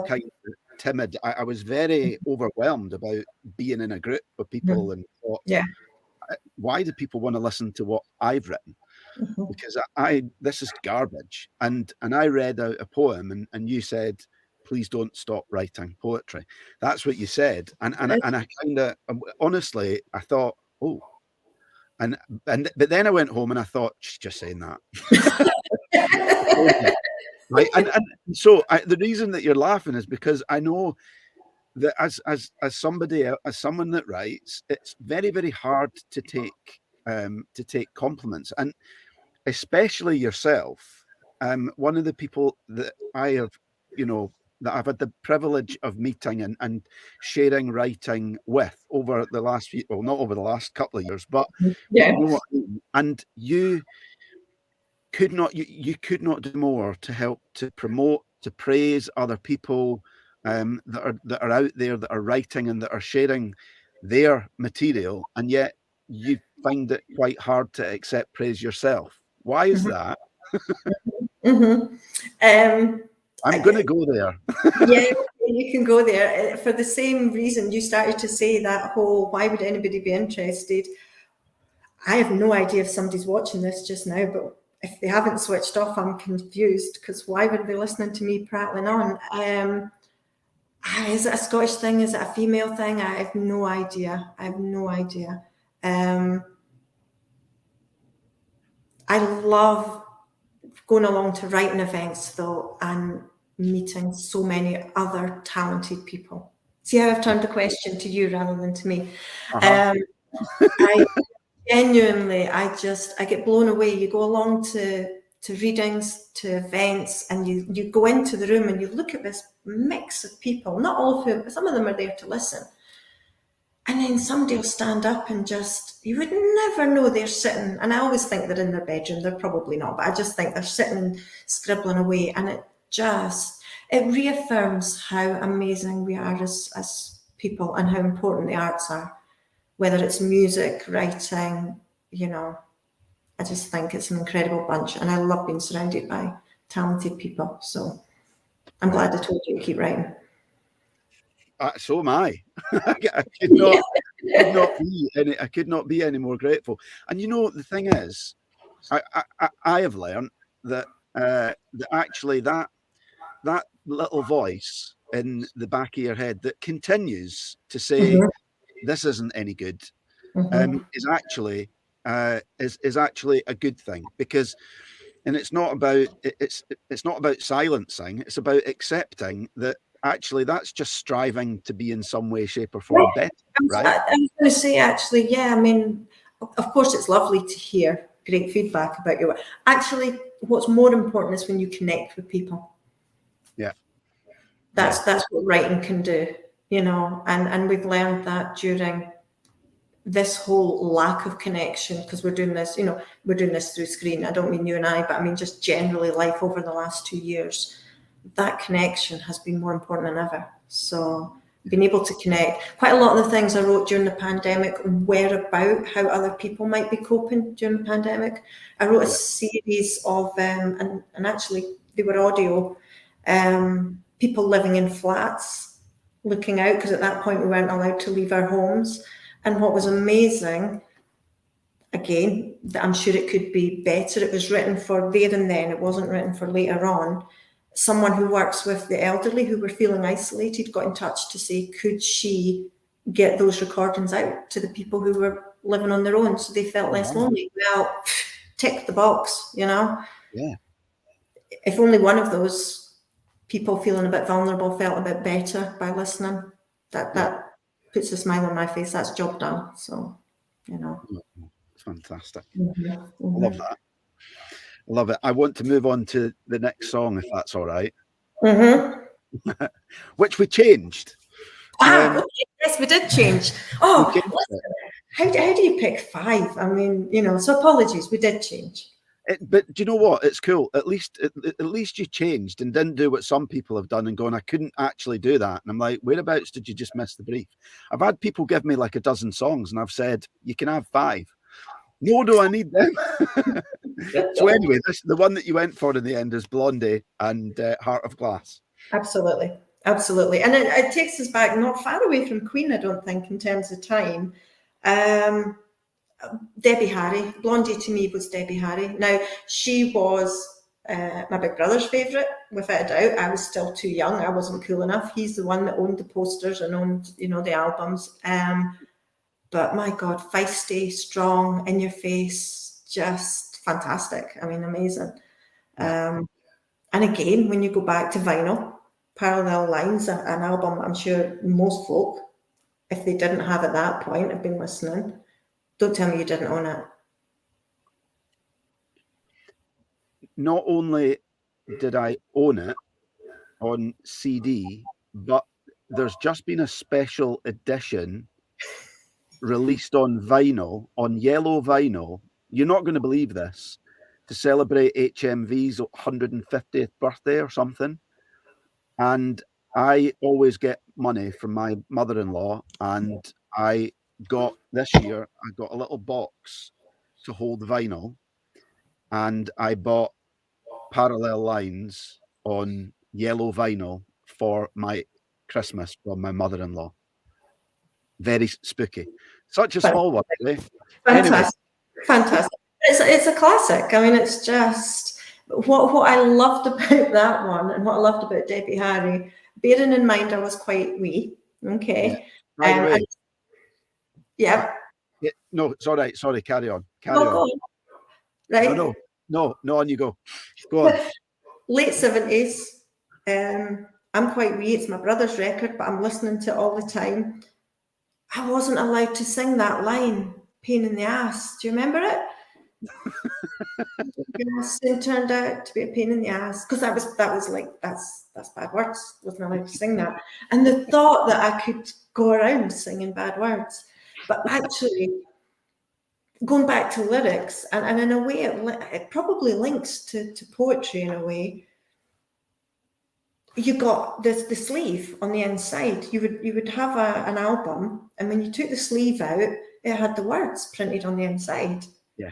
kind of timid. I was very overwhelmed about being in a group of people and thought, why do people want to listen to what I've written? Because this is garbage. And I read out a poem and you said, please don't stop writing poetry. That's what you said. And I kind of, honestly, I thought, oh, but then I went home and I thought, she's just saying that. Right. And so the reason that you're laughing is because I know that as someone that writes, it's very, very hard to take compliments, and especially yourself. One of the people that I have, that I've had the privilege of meeting and sharing writing with over the last few, well, not over the last couple of years, but you know what I mean? And you could not do more to help to promote, to praise other people that are out there, that are writing and that are sharing their material, and yet you find it quite hard to accept praise yourself. Why is that? I'm going to go there. Yeah, you can go there. For the same reason you started to say that whole, why would anybody be interested? I have no idea if somebody's watching this just now, but if they haven't switched off, I'm confused, because why would they be listening to me prattling on? Is it a Scottish thing? Is it a female thing? I have no idea. I love going along to writing events, though, and meeting so many other talented people. See how I've turned the question to you rather than to me. I genuinely, I get blown away. You go along to to readings, to events, and you go into the room and you look at this mix of people, not all of whom, some of them are there to listen. And then somebody will stand up and just, you would never know they're sitting, and I always think they're in their bedroom, they're probably not, but I just think they're sitting scribbling away, and it reaffirms how amazing we are as people and how important the arts are, whether it's music, writing, I just think it's an incredible bunch, and I love being surrounded by talented people. So I'm glad I told you to keep writing. So am I. I could not be any more grateful. And the thing is, I have learned that actually that little voice in the back of your head that continues to say this isn't any good is actually a good thing, because it's not about silencing, it's about accepting that actually that's just striving to be in some way, shape or form better, right? I was going to say, actually, yeah, I mean, of course it's lovely to hear great feedback about your work. Actually, what's more important is when you connect with people. Yeah. That's what writing can do, and we've learned that during this whole lack of connection, because we're doing this through screen. I don't mean you and I, but I mean just generally life over the last 2 years. That connection has been more important than ever. So being able to connect. Quite a lot of the things I wrote during the pandemic were about how other people might be coping during the pandemic. I wrote a series of, and actually they were audio, people living in flats, looking out, because at that point we weren't allowed to leave our homes. And what was amazing, again, that I'm sure it could be better, it was written for there and then, it wasn't written for later on. Someone who works with the elderly who were feeling isolated got in touch to say, could she get those recordings out to the people who were living on their own so they felt less lonely? Well, tick the box, Yeah. If only one of those people feeling a bit vulnerable felt a bit better by listening, that puts a smile on my face. That's job done. So, Fantastic. I love that. I love it. I want to move on to the next song, if that's all right. Which we changed. Okay. Yes, we did change. Oh, how do you pick 5? I mean, so apologies, we did change. But do you know what? It's cool. At least you changed and didn't do what some people have done and gone, I couldn't actually do that. And I'm like, whereabouts did you just miss the brief? I've had people give me like a dozen songs and I've said, you can have 5. No, I need them. So anyway, the one that you went for in the end is Blondie and Heart of Glass. Absolutely. And it takes us back not far away from Queen, I don't think, in terms of time. Debbie Harry. Blondie to me was Debbie Harry. Now, she was my big brother's favourite, without a doubt. I was still too young. I wasn't cool enough. He's the one that owned the posters and owned, the albums. But my God, feisty, strong, in your face, just fantastic. I mean, amazing. And again, when you go back to vinyl, Parallel Lines, an album I'm sure most folk, if they didn't have at that point, have been listening. Don't tell me you didn't own it. Not only did I own it on CD, but there's just been a special edition released on vinyl, on yellow vinyl. You're not going to believe this, to celebrate HMV's 150th birthday or something. And I always get money from my mother-in-law, and this year I got a little box to hold the vinyl, and I bought Parallel Lines on yellow vinyl for my Christmas from my mother-in-law. Very spooky. Such a small one, eh? Fantastic. Fantastic. It's a classic. I mean, it's just what I loved about that one, and what I loved about Debbie Harry, bearing in mind I was quite wee. Okay. By the way, yeah. No, it's all right. Sorry, carry on. Go on. Right. No, on you go. Go on. Late 70s. I'm quite wee. It's my brother's record, but I'm listening to it all the time. I wasn't allowed to sing that line, pain in the ass. Do you remember it? Soon turned out to be a pain in the ass because that was like that's bad words. Wasn't allowed to sing that, and the thought that I could go around singing bad words, but actually going back to lyrics and in a way it probably links to poetry in a way. You got the sleeve on the inside. You would have an album, and when you took the sleeve out, it had the words printed on the inside. Yeah.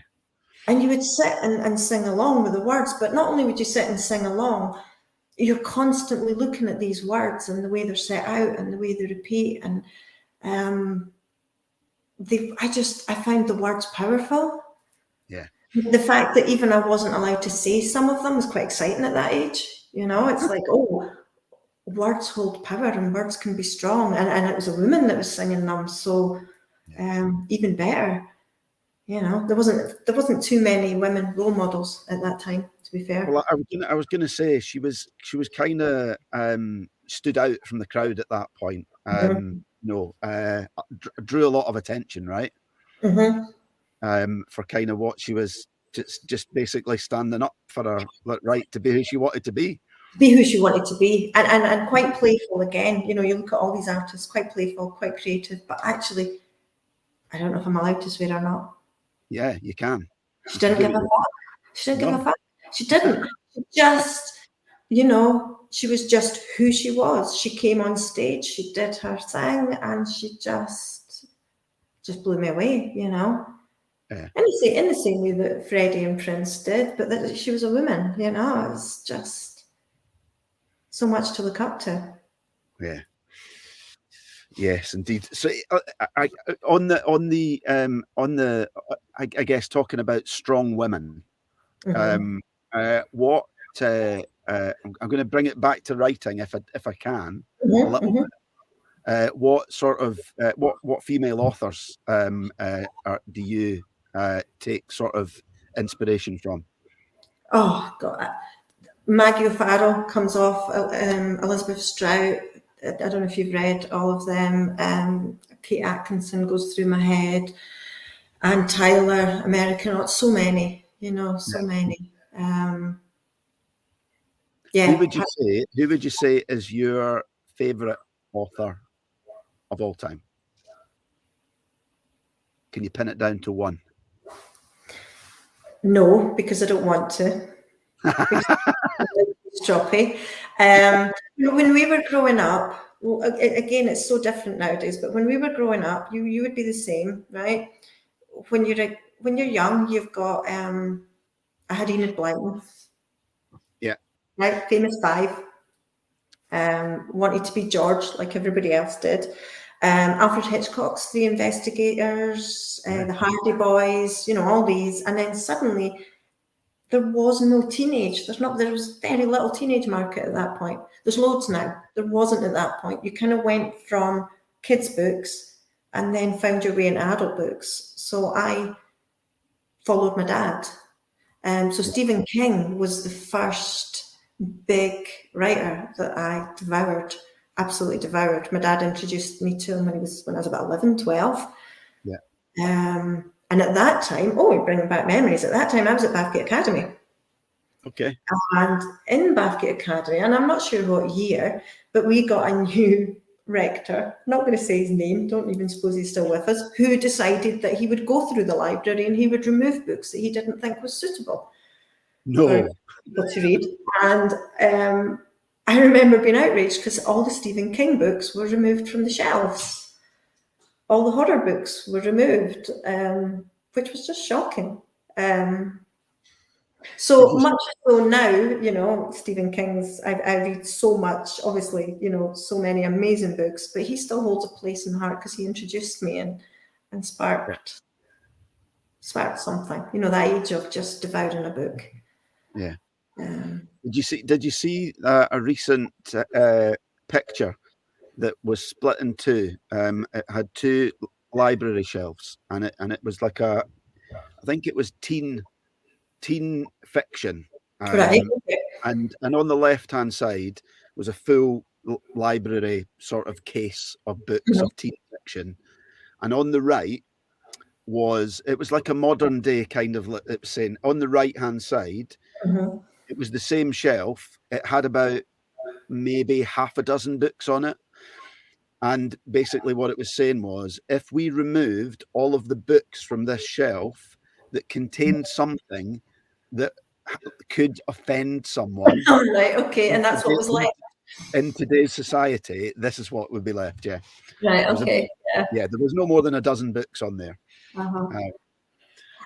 And you would sit and sing along with the words, but not only would you sit and sing along, you're constantly looking at these words and the way they're set out and the way they repeat. And I find the words powerful. Yeah. The fact that even I wasn't allowed to say some of them was quite exciting at that age. You know, it's like, oh, words hold power and words can be strong. And it was a woman that was singing them, so even better. You know, there wasn't too many women role models at that time, to be fair. Well, I was gonna say she was kind of stood out from the crowd at that point. Drew a lot of attention, right? For kind of what she was just basically standing up for her right to be who she wanted to be. Be who she wanted to be, and quite playful again. You know, you look at all these artists, quite playful, quite creative, but actually, I don't know if I'm allowed to swear or not. Yeah, you can. She didn't give a fuck. She didn't give a fuck. She didn't. She just, you know, she was just who she was. She came on stage, she did her thing, and she just blew me away, you know. Yeah. In the same way that Freddie and Prince did, but that she was a woman, you know. It's just so much to look up to. Yeah. Yes, indeed. So, I guess talking about strong women, I'm going to bring it back to writing if I can a little bit. What sort of what female authors do you take sort of inspiration from? Oh God, Maggie O'Farrell comes off. Elizabeth Strout. I don't know if you've read all of them. Kate Atkinson goes through my head, and Tyler, American, so many, you know, so many. Yeah. Who would you say is your favourite author of all time? Can you pin it down to one? No, because I don't want to. Stroppy. When we were growing up, again, it's so different nowadays, but when we were growing up, you would be the same, right? When you're young, you've got I had Enid Blyton. Yeah. Right, famous five. Wanted to be George like everybody else did. Alfred Hitchcock's The Investigators, the Hardy Boys, you know, all these, and then suddenly there was no teenage. There was very little teenage market at that point. There's loads now. There wasn't at that point. You kind of went from kids' books and then found your way in adult books. So I followed my dad. So Stephen King was the first big writer that I absolutely devoured. My dad introduced me to him when I was about 11, 12. Yeah. And at that time, we're bringing back memories. At that time, I was at Bathgate Academy. Okay. And in Bathgate Academy, and I'm not sure what year, but we got a new rector, not going to say his name, don't even suppose he's still with us, who decided that he would go through the library and he would remove books that he didn't think was suitable for people to read. And I remember being outraged because all the Stephen King books were removed from the shelves. All the horror books were removed, which was just shocking. So much so now, you know, Stephen King's, I read so much, obviously, you know, so many amazing books, but he still holds a place in my heart because he introduced me and sparked something, you know, that age of just devouring a book. Yeah. Did you see a recent picture that was split in two? It had two library shelves, and it was like I think it was teen fiction, Right. And on the left hand side was a full library sort of case of books of teen fiction, and on the right was, it was like a modern day kind of, it was saying on the right hand side, Mhm. it was the same shelf. It had about maybe half a dozen books on it. And basically what it was saying was, if we removed all of the books from this shelf that contained something that could offend someone All right, okay, in and that's what was left. in today's society, this is what would be left. Yeah. Right, It was okay, yeah. yeah, there was no more than a dozen books on there. Uh-huh. Yeah.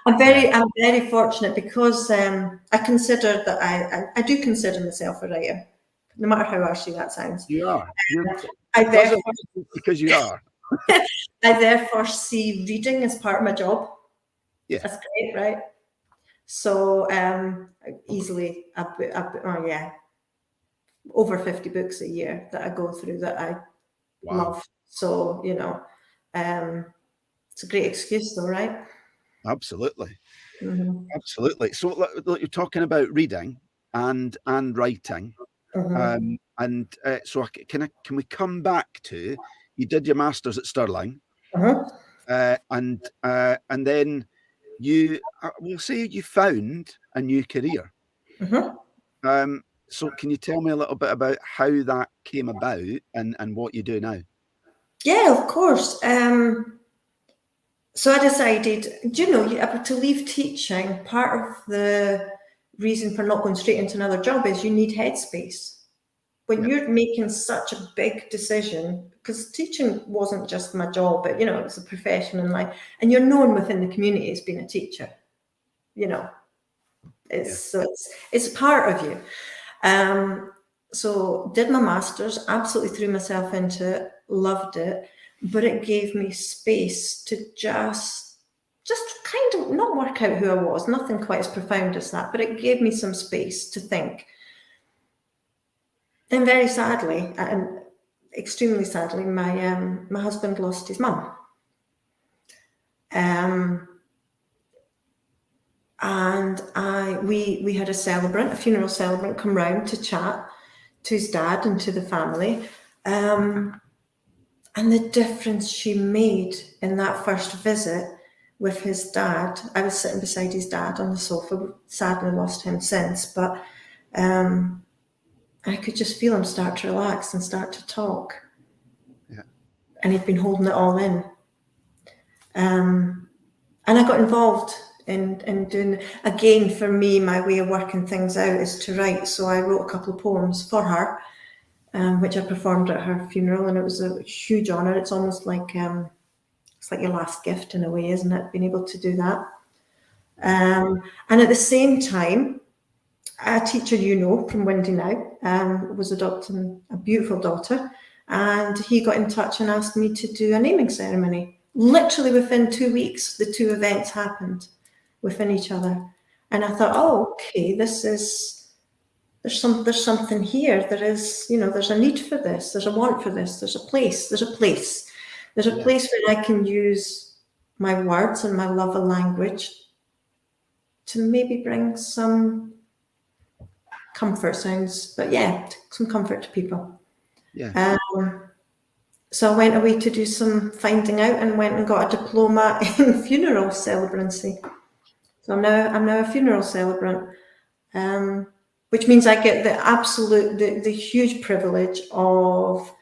I'm very fortunate because I consider that I do consider myself a writer, no matter how arsey that sounds. You are. I therefore, Because you are. I therefore see reading as part of my job. Yeah. That's great, right? So easily, over 50 books a year that I go through that I love. So, it's a great excuse though, right? Absolutely. Mm-hmm. Absolutely. So look, you're talking about reading and writing. Mm-hmm. So can we come back to, you did your masters at Stirling, and then we'll say you found a new career. So can you tell me a little bit about how that came about and what you do now? Yeah, of course. So I decided, to leave teaching, part of the reason for not going straight into another job is you need headspace. When you're making such a big decision, because teaching wasn't just my job, but, it was a profession in life, and you're known within the community as being a teacher, it's part of you. So did my masters, absolutely threw myself into it, loved it, but it gave me space to just kind of not work out who I was, nothing quite as profound as that, but it gave me some space to think. Then very sadly, and extremely sadly, my husband lost his mum. And we had a funeral celebrant come round to chat to his dad and to the family. And the difference she made in that first visit with his dad, I was sitting beside his dad on the sofa, sadly lost him since, but I could just feel him start to relax and start to talk. Yeah. And he'd been holding it all in. And I got involved in doing, again, for me, my way of working things out is to write. So I wrote a couple of poems for her, which I performed at her funeral, and it was a huge honour. It's almost like it's like your last gift in a way, isn't it? Being able to do that. And at the same time, a teacher from Windy now was adopting a beautiful daughter, and he got in touch and asked me to do a naming ceremony. Literally within 2 weeks, the two events happened within each other, and I thought, oh, okay, there's something here. There is, there's a need for this. There's a want for this. There's a place. There's a place where I can use my words and my love of language to maybe bring some comfort, some comfort to people. Yeah. So I went away to do some finding out and went and got a diploma in funeral celebrancy. So I'm now a funeral celebrant, which means I get the huge privilege of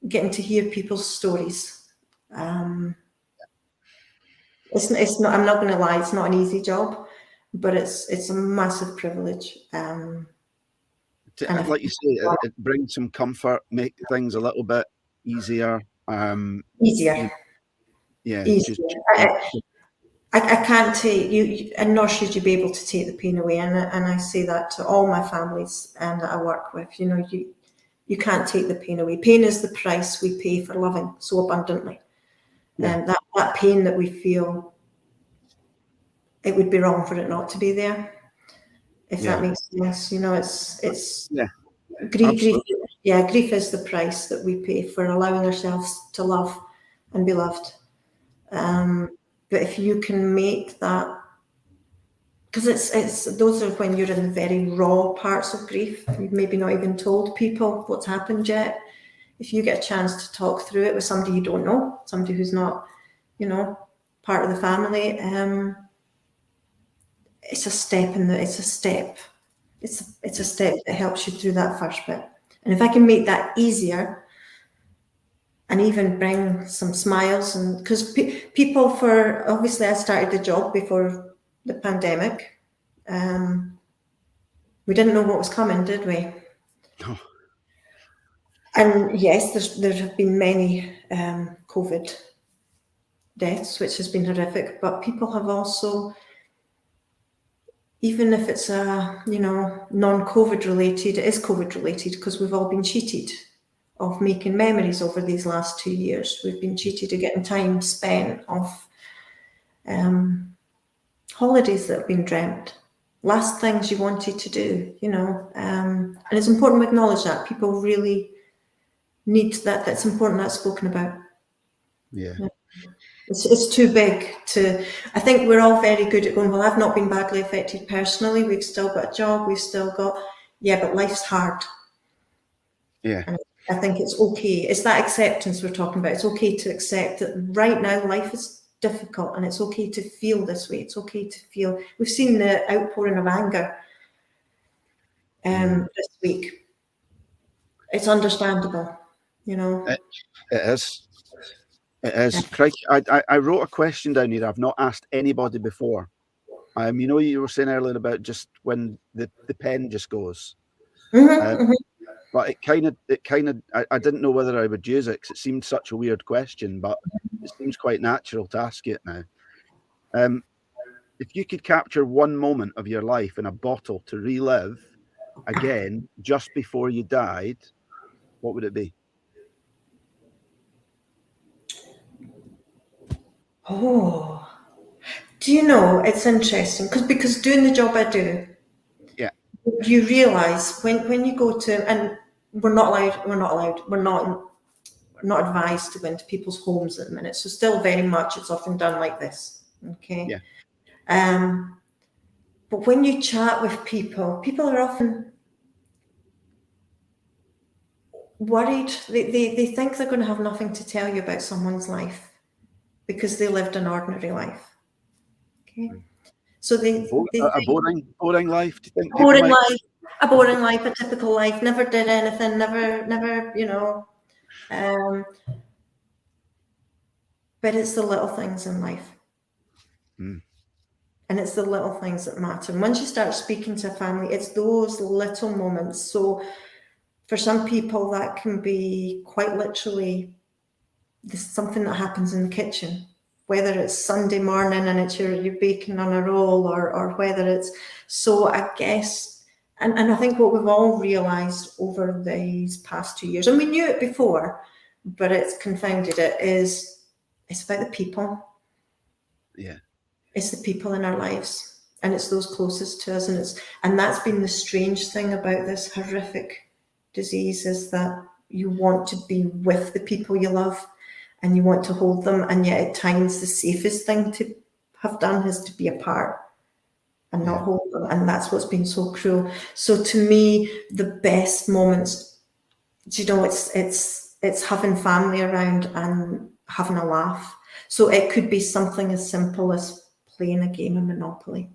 getting to hear people's stories. It's not. I'm not going to lie. It's not an easy job, but it's a massive privilege. Like you say, it brings some comfort, make things a little bit easier. Easier. Easier. I can't take you, and nor should you be able to take the pain away. And I say that to all my families that I work with. You can't take the pain away. Pain is the price we pay for loving so abundantly. And that pain that we feel, it would be wrong for it not to be there. If that makes sense, it's grief. Yeah, grief is the price that we pay for allowing ourselves to love and be loved. But if you can make that, because it's those are when you're in the very raw parts of grief. You've maybe not even told people what's happened yet. If you get a chance to talk through it with somebody you don't know, somebody who's not, part of the family, it's a step that helps you through that first bit. And if I can make that easier and even bring some smiles, and because people, for obviously I started the job before the pandemic. We didn't know what was coming, did we? Oh. And yes, there have been many COVID deaths, which has been horrific, but people have also, even if it's non-COVID related, it is COVID related, because we've all been cheated of making memories over these last 2 years. We've been cheated of getting time spent, of holidays that have been dreamt, last things you wanted to do, and it's important to acknowledge that. People really need that. That's important, that's spoken about. Yeah. It's too big to, I think we're all very good at going, well, I've not been badly affected personally, we've still got a job, we've still got, but life's hard. Yeah. And I think it's okay. It's that acceptance we're talking about. It's okay to accept that right now life is difficult, and it's okay to feel this way. It's okay to feel, we've seen the outpouring of anger this week. It's understandable, It is. It is. I wrote a question down here I've not asked anybody before. You were saying earlier about just when the pen just goes. But it kind of I didn't know whether I would use it, because it seemed such a weird question, but it seems quite natural to ask it now. If you could capture one moment of your life in a bottle to relive again just before you died, what would it be? Oh, do you know, it's interesting because doing the job I do, you realise when you go to, and we're not advised to go into people's homes at the minute, so still very much it's often done like this, okay? But when you chat with people are often worried. They think they're going to have nothing to tell you about someone's life because they lived an ordinary life. Okay, so they a boring life. Do you think a boring life, a typical life, never did anything, never, but it's the little things in life. And it's the little things that matter. And once you start speaking to a family, it's those little moments. So for some people, that can be quite literally something that happens in the kitchen, whether it's Sunday morning and it's you're baking on a roll, or whether it's, so I guess, and I think what we've all realised over these past 2 years, and we knew it before, but it's confounded it, is it's about the people. Yeah. It's the people in our lives, and it's those closest to us, and that's been the strange thing about this horrific disease, is that you want to be with the people you love and you want to hold them, and yet at times the safest thing to have done is to be apart and not hold them, and that's what's been so cruel. So to me, the best moments, it's having family around and having a laugh. So it could be something as simple as playing a game of Monopoly.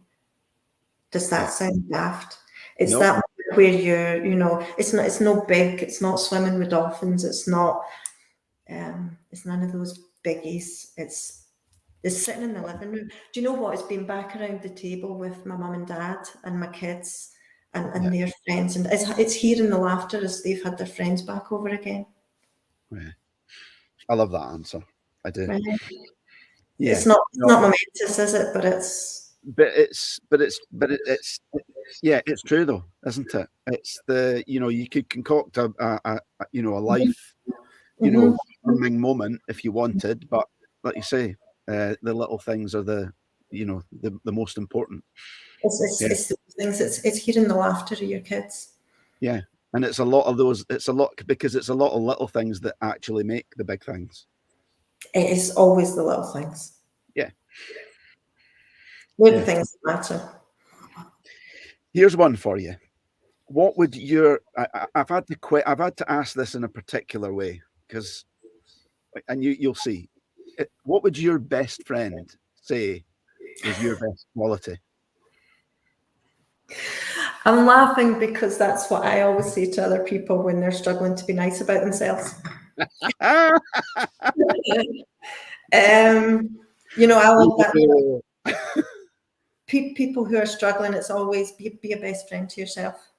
Does that sound daft? It's that where you're, it's no big, it's not swimming with dolphins, it's not, it's none of those biggies. It's sitting in the living room. Do you know what? It's been back around the table with my mum and dad and my kids and their friends, and it's hearing the laughter as they've had their friends back over again. Yeah. I love that answer. I do. Right. Yeah. It's not momentous, is it? But it's true though, isn't it? It's the, you could concoct a life, warming moment if you wanted, but like you say, the little things are the most important. It's the things. It's hearing the laughter of your kids. Yeah, and it's a lot of those. It's a lot because it's a lot of little things that actually make the big things. It is always the little things. Yeah, they're the things that matter. Here's one for you. What would your? I've had to ask this in a particular way, because, and you'll see, what would your best friend say was your best quality? I'm laughing because that's what I always say to other people when they're struggling to be nice about themselves. You know, I love that. People who are struggling, it's always be a best friend to yourself.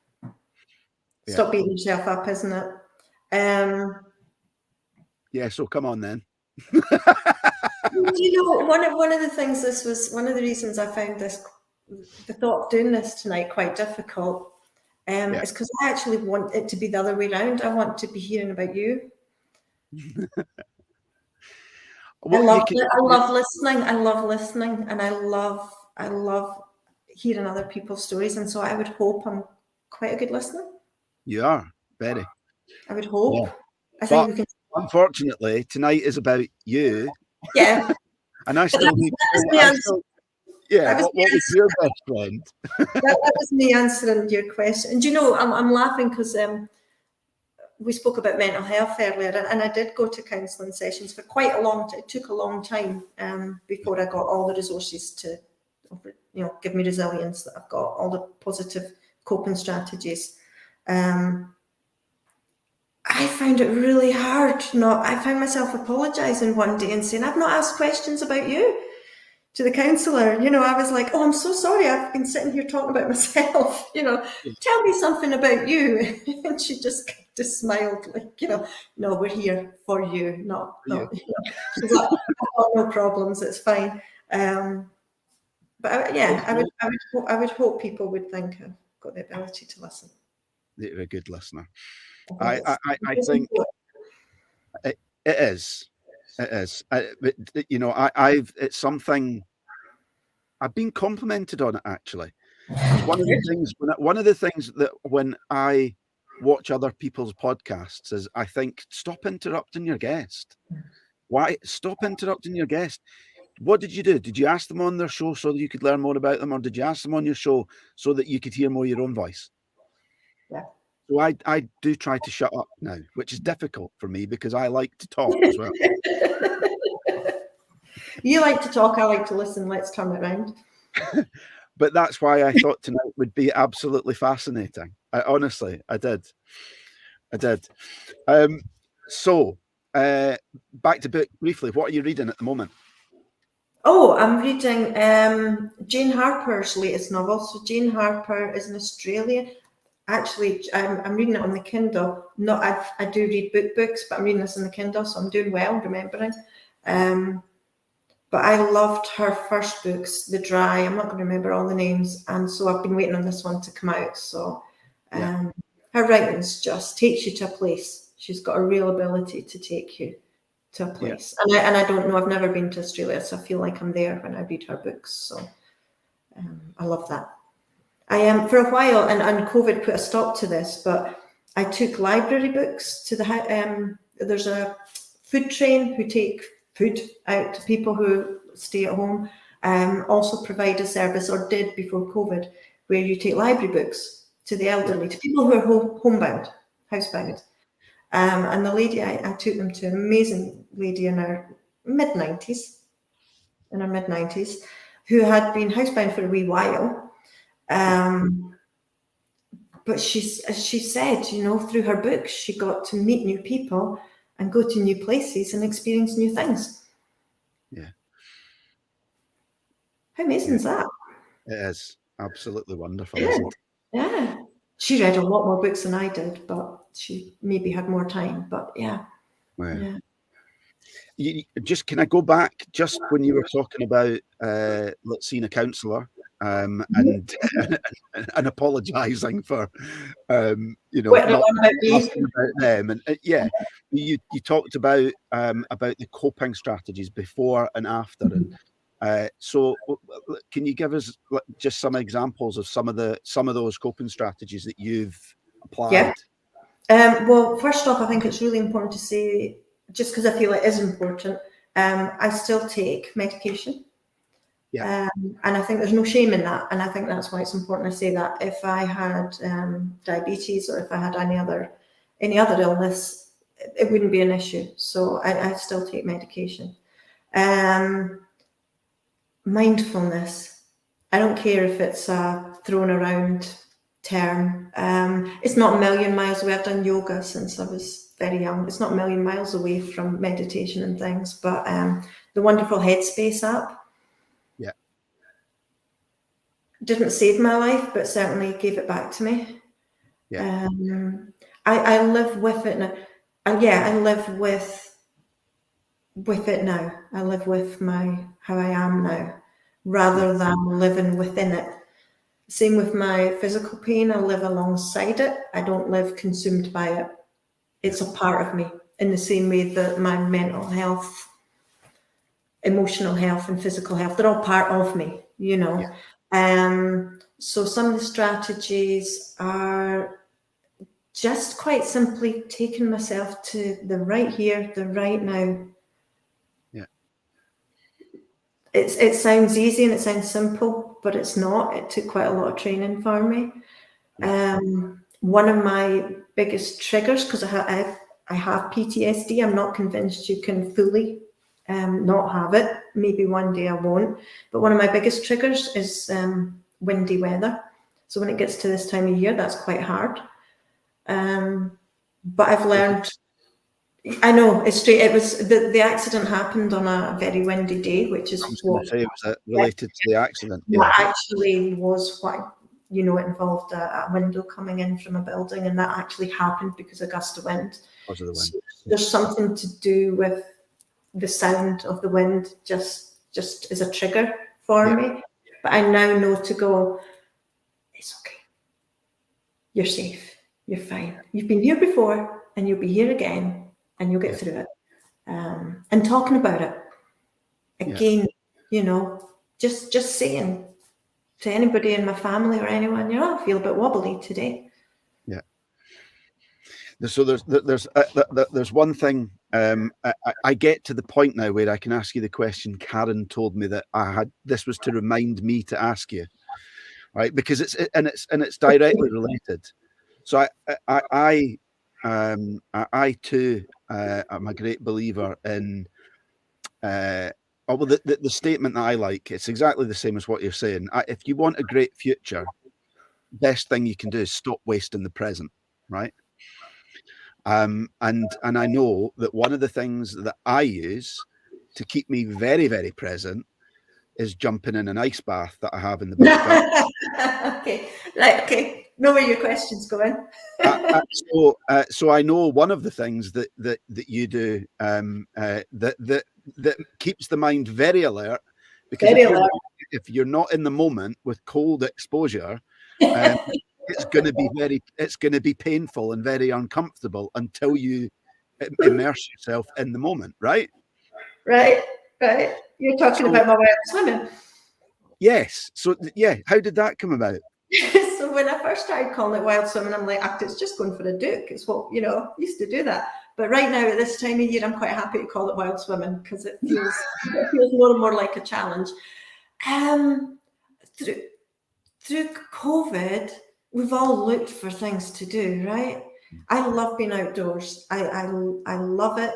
Stop beating yourself up, isn't it? Yeah, so come on then. You know, one of the things, this was one of the reasons I found the thought of doing this tonight quite difficult, is because I actually want it to be the other way around. I want to be hearing about you. Well, I love listening. I love listening, and I love hearing other people's stories. And so I would hope I'm quite a good listener. You are very. I would hope. Yeah. I think we can. Unfortunately, tonight is about you. Yeah. And I still need. What was your best friend? that was me answering your question. And you know, I'm laughing because we spoke about mental health earlier, and I did go to counselling sessions for quite a long time. It took a long time before I got all the resources to, you know, give me resilience, that I've got all the positive coping strategies. I found it really hard. I found myself apologising one day and saying, I've not asked questions about you to the counsellor. You know, I was like, oh, I'm so sorry. I've been sitting here talking about myself. You know, tell me something about you. And she just smiled, like, you know, no, we're here for you. Not you know. She's like, oh, no problems. It's fine. But I would hope people would think I've got the ability to listen. You're a good listener. I think it is. It is. But, you know, it's something I've been complimented on it, actually. One of the things that when I watch other people's podcasts is I think, stop interrupting your guest. Why? Stop interrupting your guest. What did you do? Did you ask them on their show so that you could learn more about them, or did you ask them on your show so that you could hear more your own voice? Yeah. So I do try to shut up now, which is difficult for me because I like to talk as well. You like to talk, I like to listen. Let's turn it around. But that's why I thought tonight would be absolutely fascinating. Honestly, I did. So, back to book briefly. What are you reading at the moment? Oh, I'm reading Jane Harper's latest novel. So Jane Harper is in Australia. Actually, I'm reading it on the Kindle. I do read books, but I'm reading this on the Kindle, so I'm doing well remembering. But I loved her first books, The Dry. I'm not going to remember all the names, and so I've been waiting on this one to come out. So her writing's just takes you to a place. She's got a real ability to take you to a place. Yeah. And I don't know, I've never been to Australia, so I feel like I'm there when I read her books. So I love that. I am for a while, and COVID put a stop to this, but I took library books to the there's a food train who take food out to people who stay at home. Also provide a service, or did before COVID, where you take library books to the elderly, to people who are homebound, housebound. And the lady, I took them to an amazing lady in her mid-90s, who had been housebound for a wee while. But she said, you know, through her books, she got to meet new people and go to new places and experience new things. Yeah. How amazing is that? It is absolutely wonderful, isn't it? Yeah. She read a lot more books than I did, but she maybe had more time. But yeah. Can I go back just when you were talking about seeing a counsellor and apologising for you know, not asking about them, and you talked about the coping strategies before and after, and so can you give us just some examples of some of those coping strategies that you've applied? Well, first off, I think it's really important to say, just because I feel it is important, I still take medication. And I think there's no shame in that. And I think that's why it's important to say that. If I had diabetes, or if I had any other illness, it wouldn't be an issue. So I still take medication. Mindfulness. I don't care if it's a thrown around term. It's not a million miles away. I've done yoga since I was very young. It's not a million miles away from meditation and things, but the wonderful Headspace app. Yeah. Didn't save my life, but certainly gave it back to me. Yeah. I live with it now. I live with it now. I live with how I am now, rather than living within it. Same with my physical pain. I live alongside it. I don't live consumed by it. It's a part of me, in the same way that my mental health, emotional health, and physical health, they're all part of me, you know. So some of the strategies are just quite simply taking myself to the right here, the right now. Yeah. It sounds easy and it sounds simple, but it's not. It took quite a lot of training for me. One of my biggest triggers, because I have PTSD, I'm not convinced you can fully not have it. Maybe one day I won't. But one of my biggest triggers is windy weather. So when it gets to this time of year, that's quite hard. But I've learned, I know it's straight. It was the accident happened on a very windy day, which is what was it related to the accident? That actually was what, you know, it involved a window coming in from a building, and that actually happened because of gust of wind. Because of the wind. So there's something to do with the sound of the wind, just as a trigger for me. But I now know to go, it's okay. You're safe. You're fine. You've been here before, and you'll be here again, and you'll get through it. And talking about it again, you know, just saying to anybody in my family or anyone, you know, I feel a bit wobbly today. Yeah. So there's one thing. I get to the point now where I can ask you the question Karen told me that I had. This was to remind me to ask you, right? Because it's directly related. So I too am a great believer in. The statement that I like, it's exactly the same as what you're saying. If you want a great future, best thing you can do is stop wasting the present, right? And I know that one of the things that I use to keep me very, very present is jumping in an ice bath that I have in the back garden. Okay, right, okay. Know where your question's going. So I know one of the things that you do that keeps the mind very alert, because if you're not in the moment with cold exposure, it's going to be painful and very uncomfortable until you immerse yourself in the moment, right? Right. You're talking about my way of swimming. Yes. So yeah, how did that come about? So when I first started calling it wild swimming, I'm like, it's just going for a duke. It's what, you know, used to do that. But right now at this time of year, I'm quite happy to call it wild swimming because it feels more and more like a challenge. Through COVID, we've all looked for things to do, right? I love being outdoors. I love it.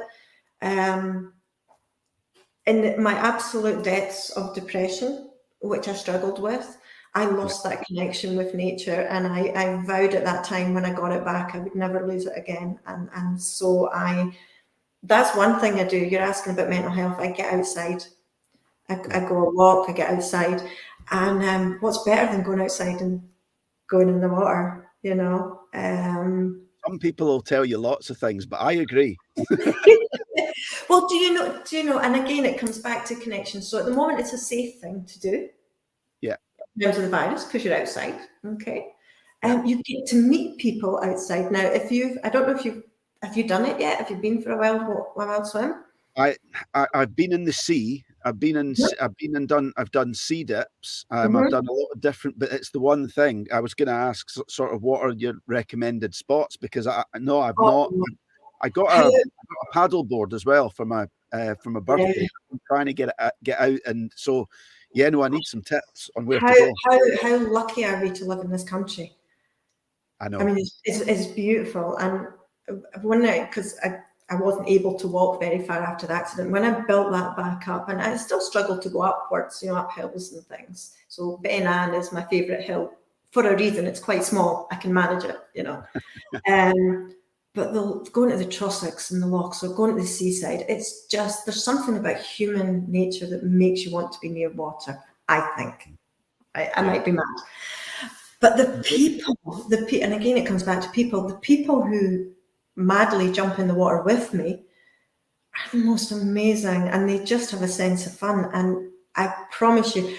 In my absolute depths of depression, which I struggled with, I lost that connection with nature, and I vowed at that time when I got it back, I would never lose it again. And so that's one thing I do. You're asking about mental health. I get outside. I go a walk, I get outside. And what's better than going outside and going in the water, you know? Some people will tell you lots of things, but I agree. Well, do you know, and again, it comes back to connection. So at the moment, it's a safe thing to do. Yeah. In terms of the virus, because you're outside. Okay. You get to meet people outside. Now, I don't know have you done it yet? Have you been for a wild swim? I've been in the sea. I've done sea dips. I've done a lot of different, but it's the one thing I was going to ask, sort of, what are your recommended spots? Because I've not. I got a paddle board as well for my birthday. Yeah. I'm trying to get out, and so I need some tips on where to go. How lucky are we to live in this country? I know. I mean, it's beautiful, and one night, because I wasn't able to walk very far after the accident. When I built that back up, and I still struggle to go upwards, up hills and things. So Ben Ann is my favourite hill for a reason. It's quite small. I can manage it, But going to the Trossachs and the Lochs or going to the seaside, it's just, there's something about human nature that makes you want to be near water, I think. I might be mad. But the people, and again, it comes back to people, the people who madly jump in the water with me are the most amazing, and they just have a sense of fun. And I promise you,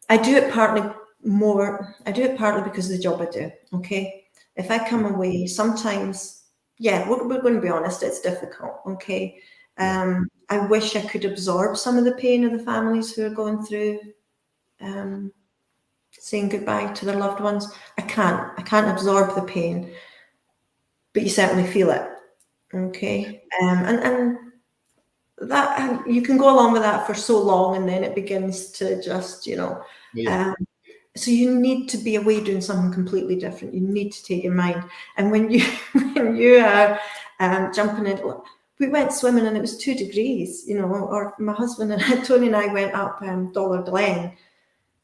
I do it partly because of the job I do, okay? If I come away, sometimes, we're going to be honest, it's difficult, okay? I wish I could absorb some of the pain of the families who are going through saying goodbye to their loved ones. I can't absorb the pain, but you certainly feel it, okay? And that, you can go along with that for so long, and then it begins to just, so you need to be away doing something completely different. You need to take your mind. And when you are jumping in, we went swimming and it was 2 degrees, or my husband and Tony and I went up Dollar Glen.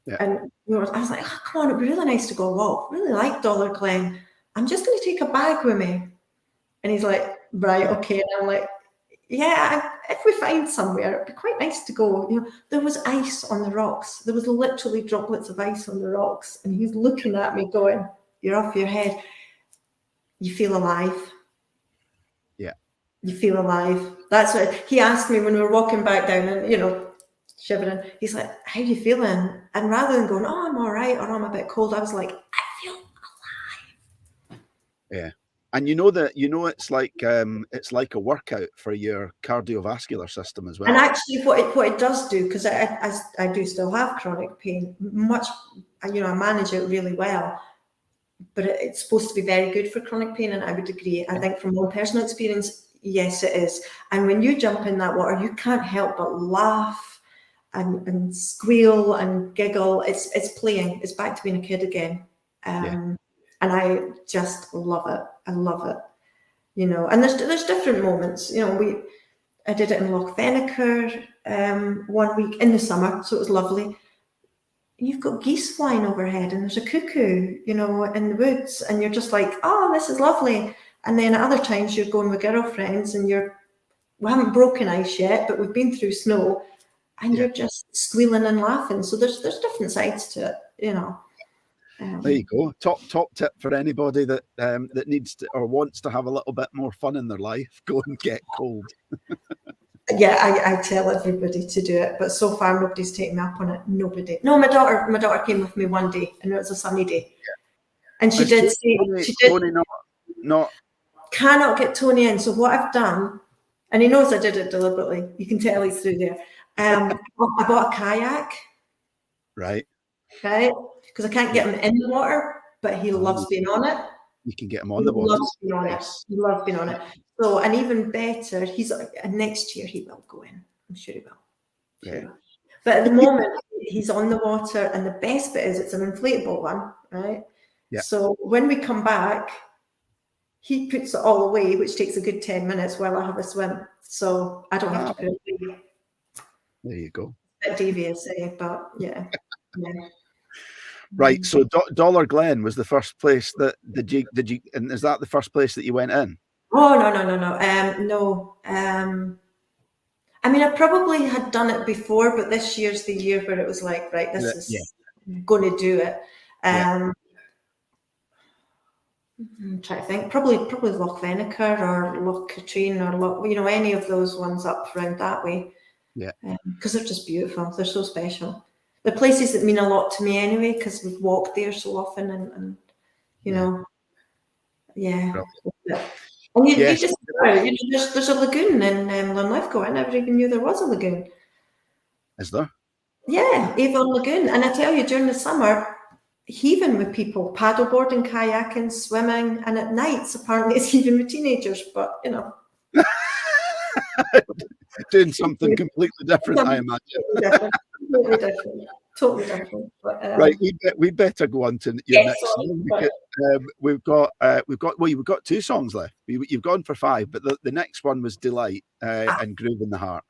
Yeah. And I was like, oh, come on, it'd be really nice to go walk. Really like Dollar Glen. I'm just going to take a bag with me. And he's like, right, okay. And I'm like, yeah, if we find somewhere, it'd be quite nice to go. There was ice on the rocks. There was literally droplets of ice on the rocks. And he's looking at me going, you're off your head. You feel alive. Yeah. You feel alive. That's what he asked me when we were walking back down and, shivering. He's like, how are you feeling? And rather than going, oh, I'm all right, or I'm a bit cold, I was like, I feel alive. Yeah. And it's like a workout for your cardiovascular system as well. And actually what it does do, because I do still have chronic pain, I manage it really well, but it's supposed to be very good for chronic pain, and I would agree. I think from my own personal experience, yes, it is. And when you jump in that water, you can't help but laugh and squeal and giggle. It's playing. It's back to being a kid again. And I just love it. I love it. And there's different moments. I did it in Loch Venacher 1 week in the summer, so it was lovely. You've got geese flying overhead, and there's a cuckoo, in the woods, and you're just like, oh, this is lovely. And then at other times you're going with girlfriends, and we haven't broken ice yet, but we've been through snow, and you're just squealing and laughing. So there's different sides to it, There you go. Top tip for anybody that needs to or wants to have a little bit more fun in their life: go and get cold. Yeah, I tell everybody to do it, but so far nobody's taken me up on it. Nobody. No, my daughter came with me one day, and it was a sunny day, and she did Tony not cannot get Tony in. So what I've done, and he knows I did it deliberately. You can tell he's through there. I bought a kayak. Right. Because I can't get him in the water, but he loves being on it. You can get him on the water. He loves being on it. So, and even better, next year he will go in. I'm sure he will. Yeah. But at the moment, he's on the water, and the best bit is it's an inflatable one, right? Yeah. So when we come back, he puts it all away, which takes a good 10 minutes while I have a swim. So I don't have to put it away. There you go. A bit devious, but yeah. Right. So Dollar Glen was the first place that did you and is that the first place that you went in? Oh no. I mean, I probably had done it before, but this year's the year where it was like, right, this is going to do it. I'm trying to think. Probably Loch Venacher or Loch Katrine or any of those ones up around that way. Yeah. Because they're just beautiful. They're so special. They're places that mean a lot to me anyway, because we've walked there so often, and And you just there's a lagoon in Linlithgow. I never even knew there was a lagoon. Is there? Yeah, Avon Lagoon. And I tell you, during the summer, heaving with people, paddleboarding, kayaking, swimming, and at nights apparently it's even with teenagers. But doing something completely different, I imagine. Completely different. totally different. But, Right, we better go on to your next song because we've got you've got 2 songs left. You've gone for 5, but the next one was Delight and Groove in the Heart.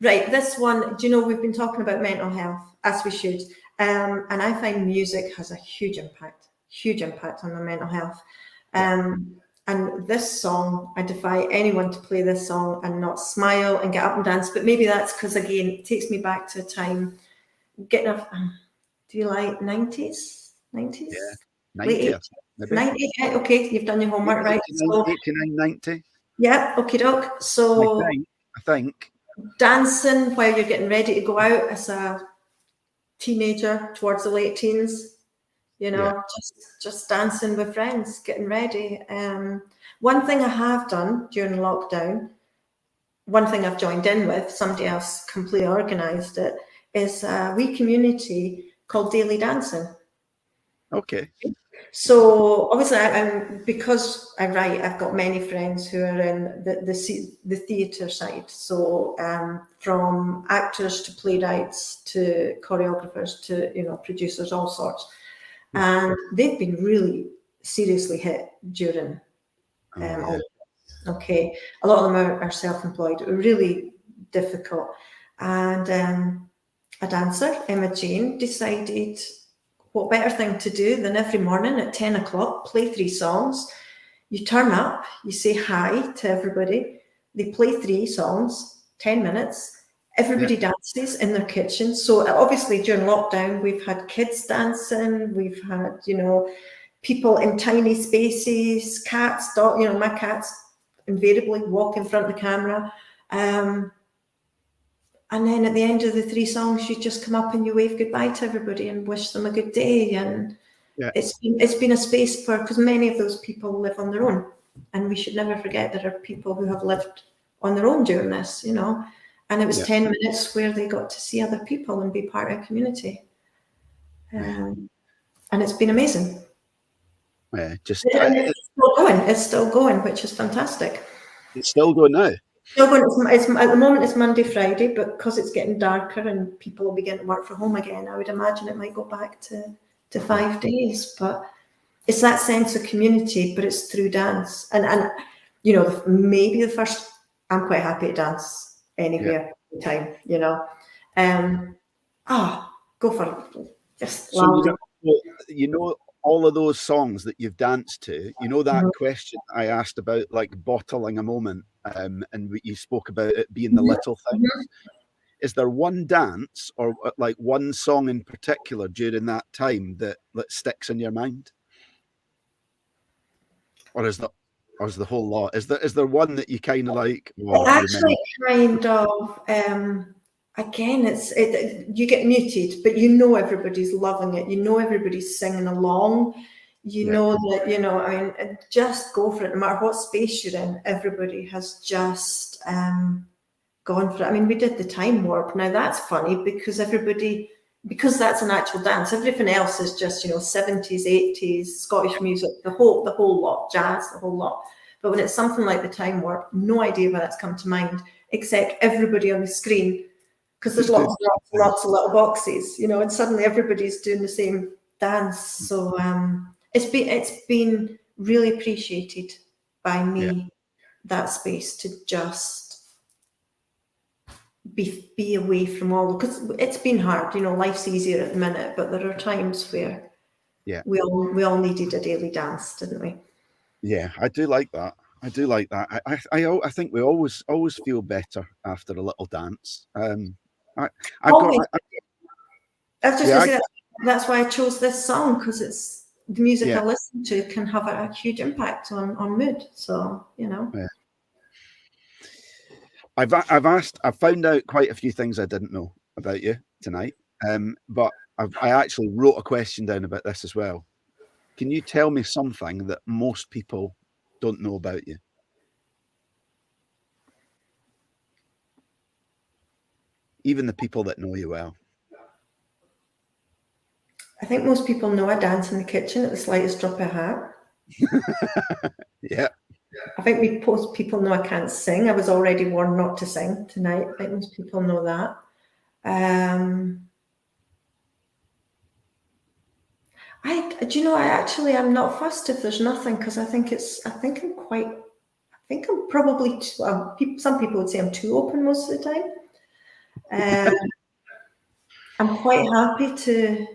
Right, this one, do you know, we've been talking about mental health, as we should, and I find music has a huge impact on my mental health. And this song, I defy anyone to play this song and not smile and get up and dance, but maybe that's because, again, it takes me back to a time getting up. Do you like 90s? 90s? Yeah, 90. 90, yeah, okay, you've done your homework, right? 89, 90. Yeah, okay, doc. So I think dancing while you're getting ready to go out as a teenager towards the late teens, you know, just dancing with friends, getting ready. One thing I have done during lockdown, one thing I've joined in with, somebody else completely organised it, is a wee community called Daily Dancing. Okay. So obviously, because I write, I've got many friends who are in the theatre side. So from actors to playwrights to choreographers to producers, all sorts, and they've been really seriously hit during. Okay, a lot of them are self-employed, really difficult, and a dancer, Emma Jane, decided, what better thing to do than every morning at 10 o'clock, play 3 songs. You turn up, you say hi to everybody, they play 3 songs, 10 minutes, everybody dances in their kitchen. So obviously during lockdown, we've had kids dancing, we've had, people in tiny spaces, cats, dog, my cats invariably walk in front of the camera. And then at the end of the 3 songs, you just come up and you wave goodbye to everybody and wish them a good day. And it's been a space because many of those people live on their own. And we should never forget there are people who have lived on their own during this, And it was 10 minutes where they got to see other people and be part of a community. And it's been amazing. Yeah, it's still going, which is fantastic. It's still going now. Still going. It's at the moment it's Monday, Friday, but because it's getting darker and people will begin to work from home again, I would imagine it might go back to 5 days. But it's that sense of community, but it's through dance. And maybe the first. I'm quite happy to dance anywhere, anytime. Go for it. Just so all of those songs that you've danced to, that question I asked about, like bottling a moment, and you spoke about it being the little things. Is there one dance or like one song in particular during that time that sticks in your mind, or is the whole lot? Is there one that you kind of like? Actually, kind of. Again, you get muted, but everybody's loving it. Everybody's singing along. Know that, just go for it. No matter what space you're in, everybody has just gone for it. I mean, we did the time warp. Now that's funny because that's an actual dance. Everything else is just, 70s, 80s, Scottish music, the whole lot, jazz, the whole lot. But when it's something like the time warp, no idea where that's come to mind, except everybody on the screen. Because there's lots of little boxes, and suddenly everybody's doing the same dance. So it's been really appreciated by me, that space to just be away from all, because it's been hard. Life's easier at the minute, but there are times where we all needed a daily dance, didn't we? Yeah, I do like that. I think we always feel better after a little dance. I was just going to say that's why I chose this song, because it's the music I listen to can have a huge impact on mood. So I've found out quite a few things I didn't know about you tonight. But I actually wrote a question down about this as well. Can you tell me something that most people don't know about you? Even the people that know you well. I think most people know I dance in the kitchen at the slightest drop of a hat. Yeah. I think most people know I can't sing. I was already warned not to sing tonight. I think most people know that. I'm not fussed if there's nothing, because I think I'm probably, some people would say I'm too open most of the time. I'm quite happy to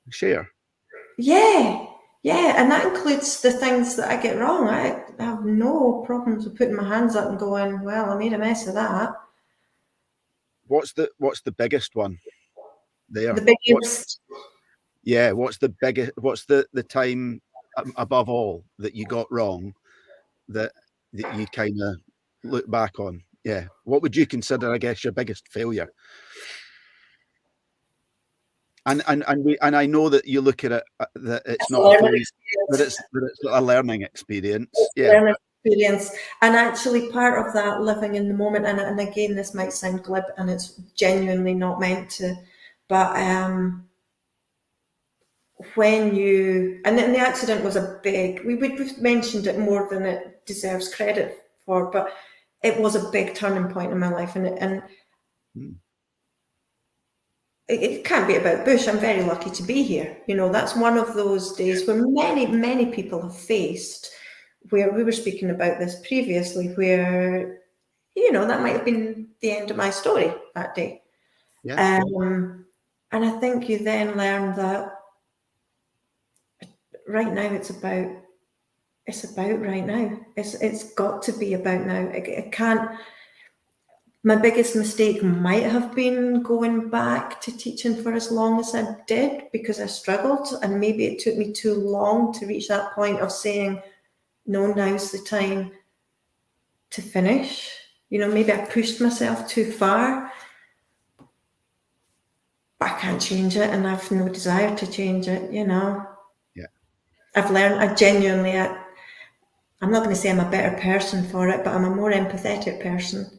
share. Yeah, and that includes the things that I get wrong. I have no problems with putting my hands up and going, well, I made a mess of that. What's the biggest one there? The biggest. What's the biggest? What's the time above all that you got wrong that you kind of look back on? Yeah, what would you consider, I guess, your biggest failure? And I know that you look at it that it's not a failure, that it's a learning experience. Learning experience, and actually part of that living in the moment. And again, this might sound glib, and it's genuinely not meant to, but when you, and then the accident was we've mentioned it more than it deserves credit for, but it was a big turning point in my life, and it can't be about Bush. I'm very lucky to be here. That's one of those days where many people have faced, where we were speaking about this previously, where, that might have been the end of my story that day. Yeah. And I think you then learn that right now it's about right now. It's got to be about now. It can't. My biggest mistake might have been going back to teaching for as long as I did, because I struggled, and maybe it took me too long to reach that point of saying, no, now's the time to finish. Maybe I pushed myself too far, but I can't change it, and I've no desire to change it, Yeah. I've learned, I'm not going to say I'm a better person for it, but I'm a more empathetic person.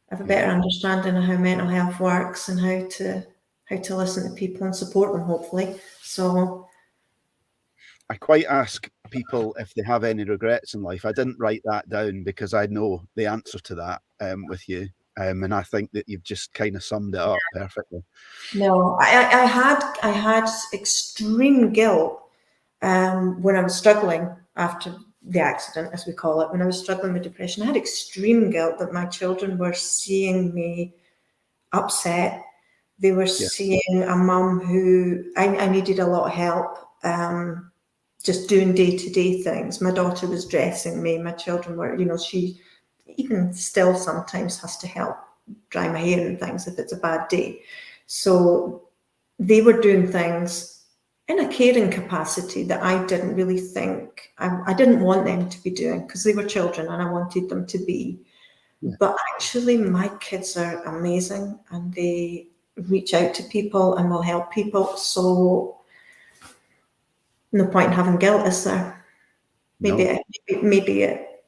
I have a better understanding of how mental health works and how to listen to people and support them, hopefully. So I quite ask people if they have any regrets in life. I didn't write that down because I know the answer to that with you. And I think that you've just kind of summed it up perfectly. No, I had extreme guilt when I was struggling after the accident, as we call it. When I was struggling with depression, I had extreme guilt that my children were seeing me upset. They were seeing a mum who I needed a lot of help, just doing day-to-day things. My daughter was dressing me. My children were, she even still sometimes has to help dry my hair and things if it's a bad day. So they were doing things in a caring capacity that I didn't really think, I didn't want them to be doing, because they were children and I wanted them to be. Yeah. But actually my kids are amazing, and they reach out to people and will help people. So no point in having guilt, is there? Maybe it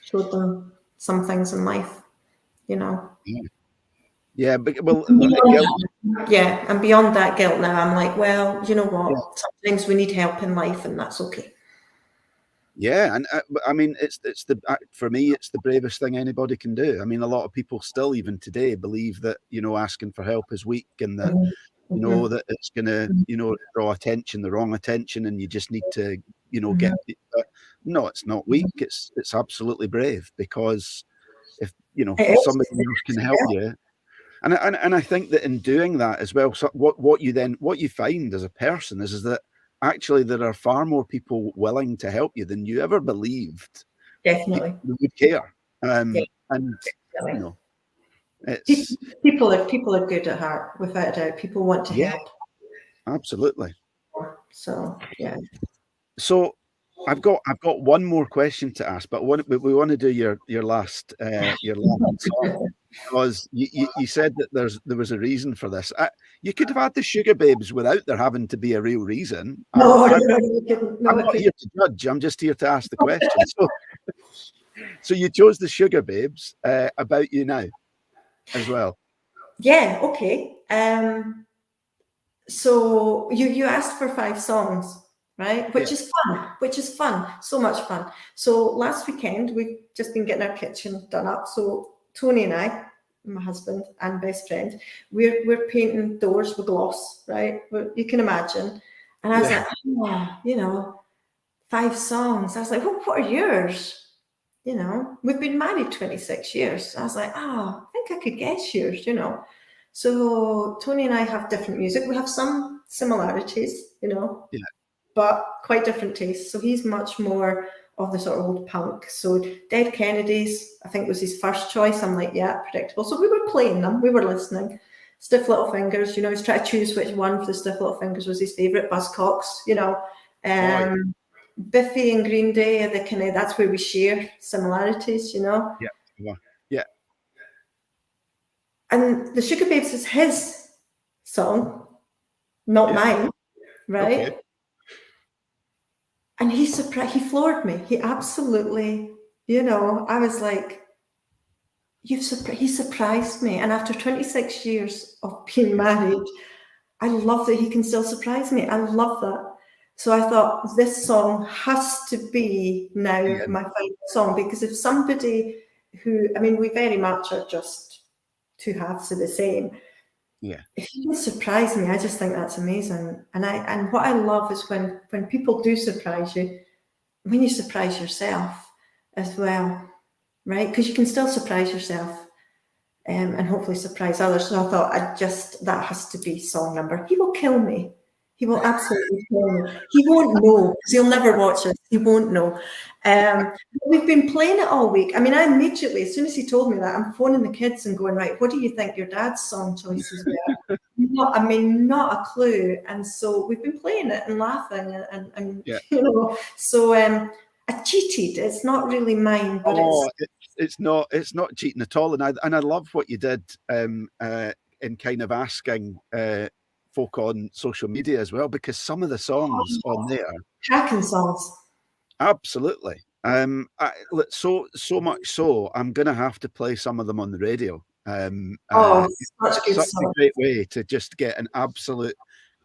showed them some things in life, Yeah, but and beyond that guilt now, I'm like, well, you know what? Sometimes we need help in life, and that's okay. Yeah, and I mean, for me, it's the bravest thing anybody can do. I mean, a lot of people still, even today, believe that asking for help is weak, and that that it's going to draw attention, the wrong attention, and you just need to get. But no, it's not weak. It's absolutely brave, because if somebody else can help you. And I think that in doing that as well, so what you find as a person is that actually there are far more people willing to help you than you ever believed. Definitely, you would care. And it's people are good at heart, without a doubt. People want to help. Absolutely. So yeah. So I've got one more question to ask, but we want to do your last song, because you said that there was a reason for this. You could have had the Sugar Babes without there having to be a real reason. No, I'm not here to judge. I'm just here to ask the question. So you chose the Sugar Babes, About You Now, as well. Yeah. Okay. So you asked for 5 songs. Right, which is fun, so much fun. So last weekend we've just been getting our kitchen done up. So Tony and I, my husband and best friend, we're painting doors with gloss, right? You can imagine, And I was like, oh, 5 songs. I was like, well, what are yours? We've been married 26 years. I was like, oh, I think I could guess yours, So Tony and I have different music. We have some similarities, but quite different tastes. So he's much more of the sort of old punk. So Dead Kennedys, I think, was his first choice. I'm like, yeah, predictable. So we were playing them. We were listening. Stiff Little Fingers, he's trying to choose which one for the Stiff Little Fingers was his favourite. Buzzcocks, Biffy and Green Day, that's where we share similarities, Yeah. And the Sugar Babes is his song, not mine, right? Okay. And he floored me. He absolutely, I was like, he surprised me. And after 26 years of being married, I love that he can still surprise me. I love that. So I thought this song has to be now my favorite song, because if somebody we very much are just two halves of the same. Yeah. If you can surprise me, I just think that's amazing. And what I love is when people do surprise you, when you surprise yourself as well, right? Because you can still surprise yourself and hopefully surprise others. So I thought that has to be song number. He will kill me. He will absolutely kill me. He won't know, because he'll never watch it. He won't know. We've been playing it all week. I immediately, as soon as he told me that, I'm phoning the kids and going, right, what do you think your dad's song choices were? Not a clue. And so we've been playing it and laughing and So I cheated. It's not really mine, but it's not cheating at all. And I love what you did in kind of asking folk on social media as well, because some of the songs on there, cracking songs, absolutely. So much so, I'm gonna have to play some of them on the radio. Such good such songs. a great way to just get an absolute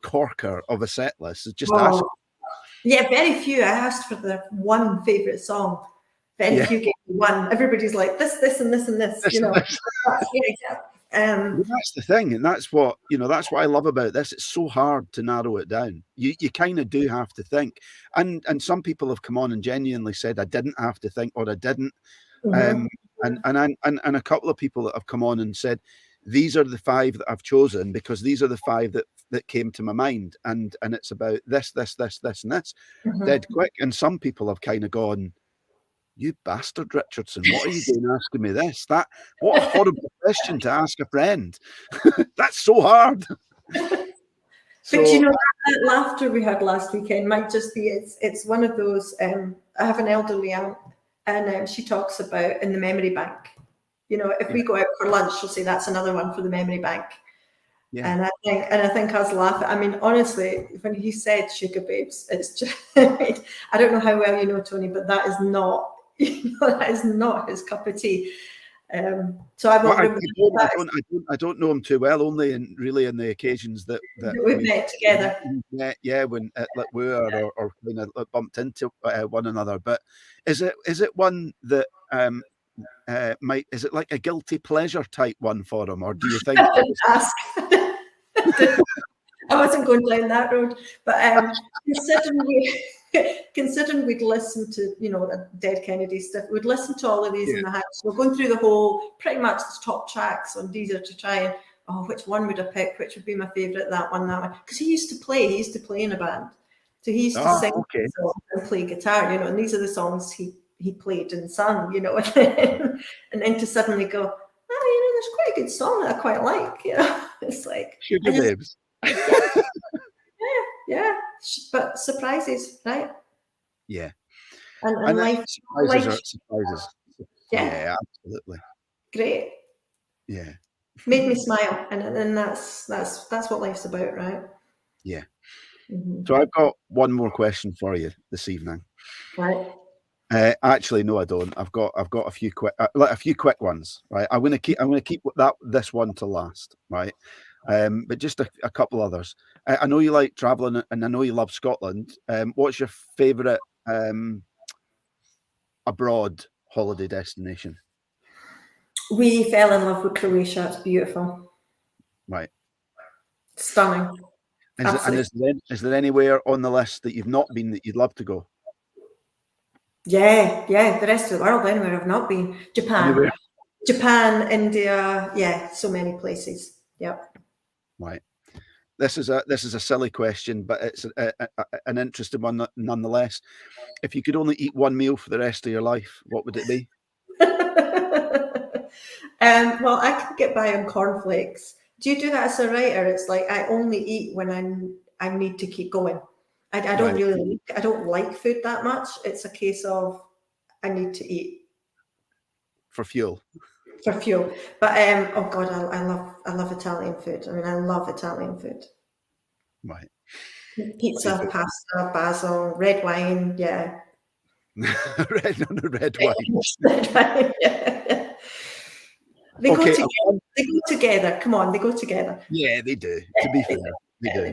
corker of a set list. Just ask. Yeah, very few. I asked for the one favorite song. Very few get one. Everybody's like this, and this, and this. That's the thing, and that's what I love about this. It's so hard to narrow it down. You kind of do have to think, and some people have come on and genuinely said I didn't have to think, or I didn't. And a couple of people that have come on and said these are the 5 that I've chosen because these are the 5 that came to my mind, and it's about this, and this dead quick. And some people have kind of gone, you bastard, Richardson, what are you doing asking me this? What a horrible question to ask a friend. That's so hard. But that laughter we had last weekend might just be, it's one of those, I have an elderly aunt, and she talks about in the memory bank, if we go out for lunch, she'll say that's another one for the memory bank. Yeah. And I think I was laughing. Honestly, when he said Sugar Babes, it's just I don't know how well you know Tony, but that is not his cup of tea. So I don't know him too well, only in the occasions that we've met together. When at Wooer or kind of bumped into one another. But is it one that is it like a guilty pleasure type one for him, or do you think? I wasn't going down that road, but considering we'd listened to the Dead Kennedy stuff, we'd listen to all of these in the house. We're going through the whole, pretty much the top tracks on Deezer to try and which one would I pick, which would be my favourite, that one, because he used to play in a band, so he used to sing and play guitar, and these are the songs he played and sung, and then to suddenly go, there's quite a good song that I quite like, it's like Sugar Babes. Yeah, but surprises, right? Yeah, and life surprises. Yeah, absolutely. Great. Yeah, made me smile, and that's what life's about, right? Yeah. So I've got one more question for you this evening. Right. Actually, no, I don't. I've got a few quick ones, right? I'm gonna keep this one to last, right? But just a couple others. I know you like traveling, and I know you love Scotland. What's your favorite abroad holiday destination? We fell in love with Croatia. It's beautiful. Right. Stunning. Is there anywhere on the list that you've not been that you'd love to go? Yeah, the rest of the world, anywhere I've not been. Anywhere? Japan, India, yeah, so many places. Yep. Right. This is a silly question, but it's an interesting one nonetheless. If you could only eat one meal for the rest of your life, what would it be? Well, I could get by on cornflakes. Do you do that as a writer? It's like I only eat when I need to keep going. I don't Right. really I don't like food that much. It's a case of I need to eat For fuel. for fuel. But oh god, I love Italian food. I mean, I love Italian food. Right. Pizza, pasta, basil, red wine, yeah. red wine. Red wine, yeah. They go together. They go together. Come on, they go together. Yeah, they do. To be fair, they do.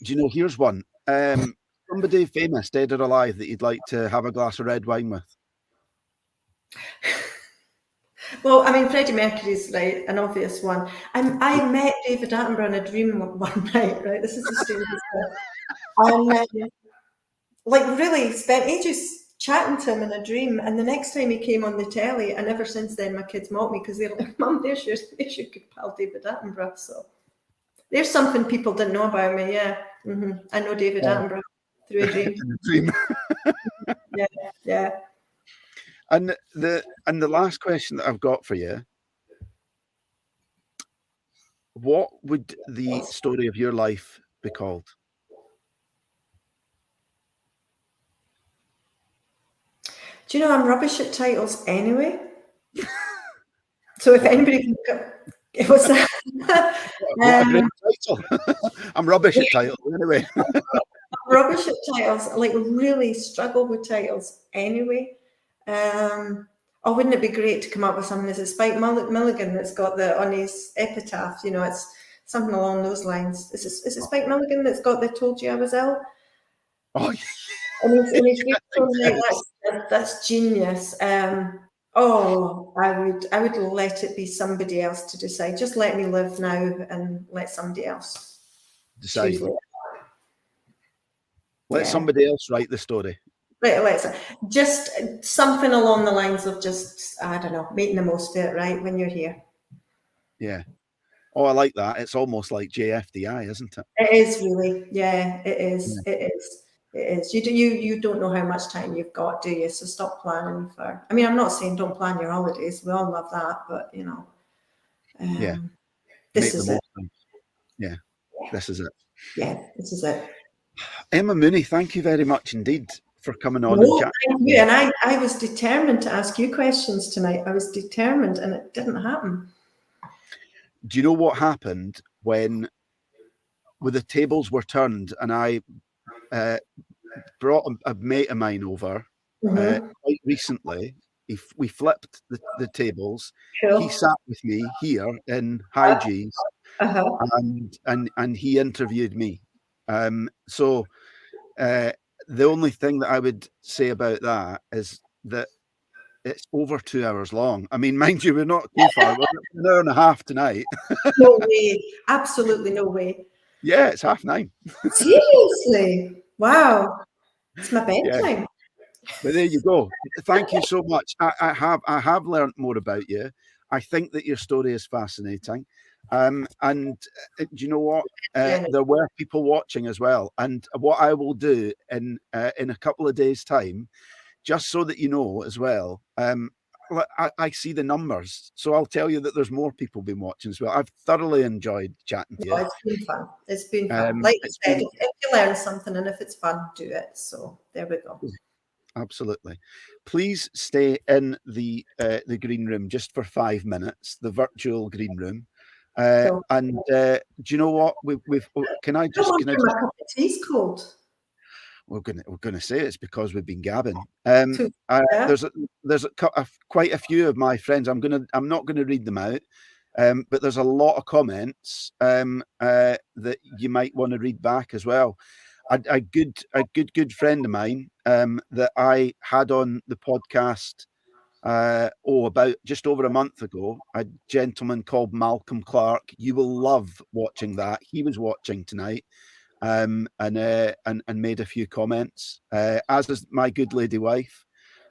Do you know? Here's one. Somebody famous, dead or alive, that you'd like to have a glass of red wine with. Well, I mean, Freddie Mercury's right, an obvious one. I met David Attenborough in a dream one night. Right, this is the strangest thing. Like, really spent ages chatting to him in a dream, and the next time he came on the telly, and ever since then, my kids mock me because they're like, "Mum, there's your good pal David Attenborough." So there's something people didn't know about me. Yeah, I know David Attenborough through a dream. dream. yeah. And the last question that I've got for you: what would the story of your life be called? Do you know I'm rubbish at titles anyway? So if anybody can go, it was that. What a great title! I'm rubbish at titles anyway. Rubbish at titles. Like, really struggle with titles anyway. Oh, wouldn't it be great to come up with something? Is it Spike Milligan that's got on his epitaph? You know, it's something along those lines. Is it Spike Milligan that's got the "Told You I Was Ill"? Oh, and he's that's genius. Oh, I would let it be somebody else to decide. Just let me live now and let somebody else decide. Let Yeah. somebody else write the story. Let's just something along the lines of just, I don't know, making the most of it, right, when you're here. Yeah. Oh, I like that. It's almost like JFDI, isn't it? It is really. Yeah, it is. Yeah. It is. It is. You don't know how much time you've got, do you? So stop planning for. I mean, I'm not saying don't plan your holidays. We all love that, but you know. Yeah. This is it. Yeah. This is it. Yeah, this is it. Emma Mooney, thank you very much indeed for coming on and chatting. Thank you. And I was determined to ask you questions tonight. I was determined, and it didn't happen. Do you know what happened when the tables were turned and I brought a mate of mine over quite recently? We flipped the tables. Sure. He sat with me here in High G's, and he interviewed me. So the only thing that I would say about that is that it's over 2 hours long. I mean, mind you, we're not too far. We're an hour and a half tonight. No way. Absolutely no way. Yeah, it's 9:30. Seriously? Wow. It's my bedtime. Yeah. But there you go. Thank you so much. I have learned more about you. I think that your story is fascinating. And do you know what? There were people watching as well. And what I will do in a couple of days' time, just so that you know as well, I see the numbers. So I'll tell you that there's more people been watching as well. I've thoroughly enjoyed chatting to you. It's been fun. It's been fun. Like you said, if you learn something and if it's fun, do it. So there we go. Absolutely. Please stay in the green room just for 5 minutes, the virtual green room. And do you know what? Can I just? My cup of tea's cold. We're gonna say it's because we've been gabbing. There's quite a few of my friends. I'm not gonna read them out, but there's a lot of comments that you might want to read back as well. A good friend of mine that I had on the podcast about just over a month ago, a gentleman called Malcolm Clark. You will love watching that. He was watching tonight, and made a few comments, as is my good lady wife,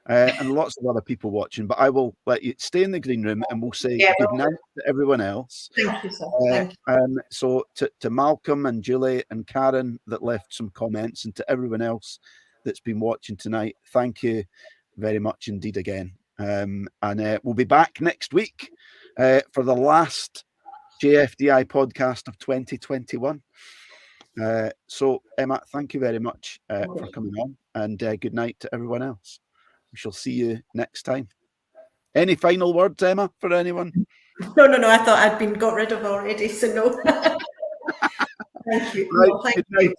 and lots of other people watching. But I will let you stay in the green room, and we'll say good night to everyone else. Thank you, sir. Thank you. So to Malcolm and Julie and Karen that left some comments, and to everyone else that's been watching tonight, thank you very much indeed again. And we'll be back next week for the last JFDI podcast of 2021. So Emma, thank you very much for coming on, and good night to everyone else. We shall see you next time. Any final words, Emma, for anyone? No. I thought I'd been got rid of already, so no. Thank you. Right, No, thank good you. night.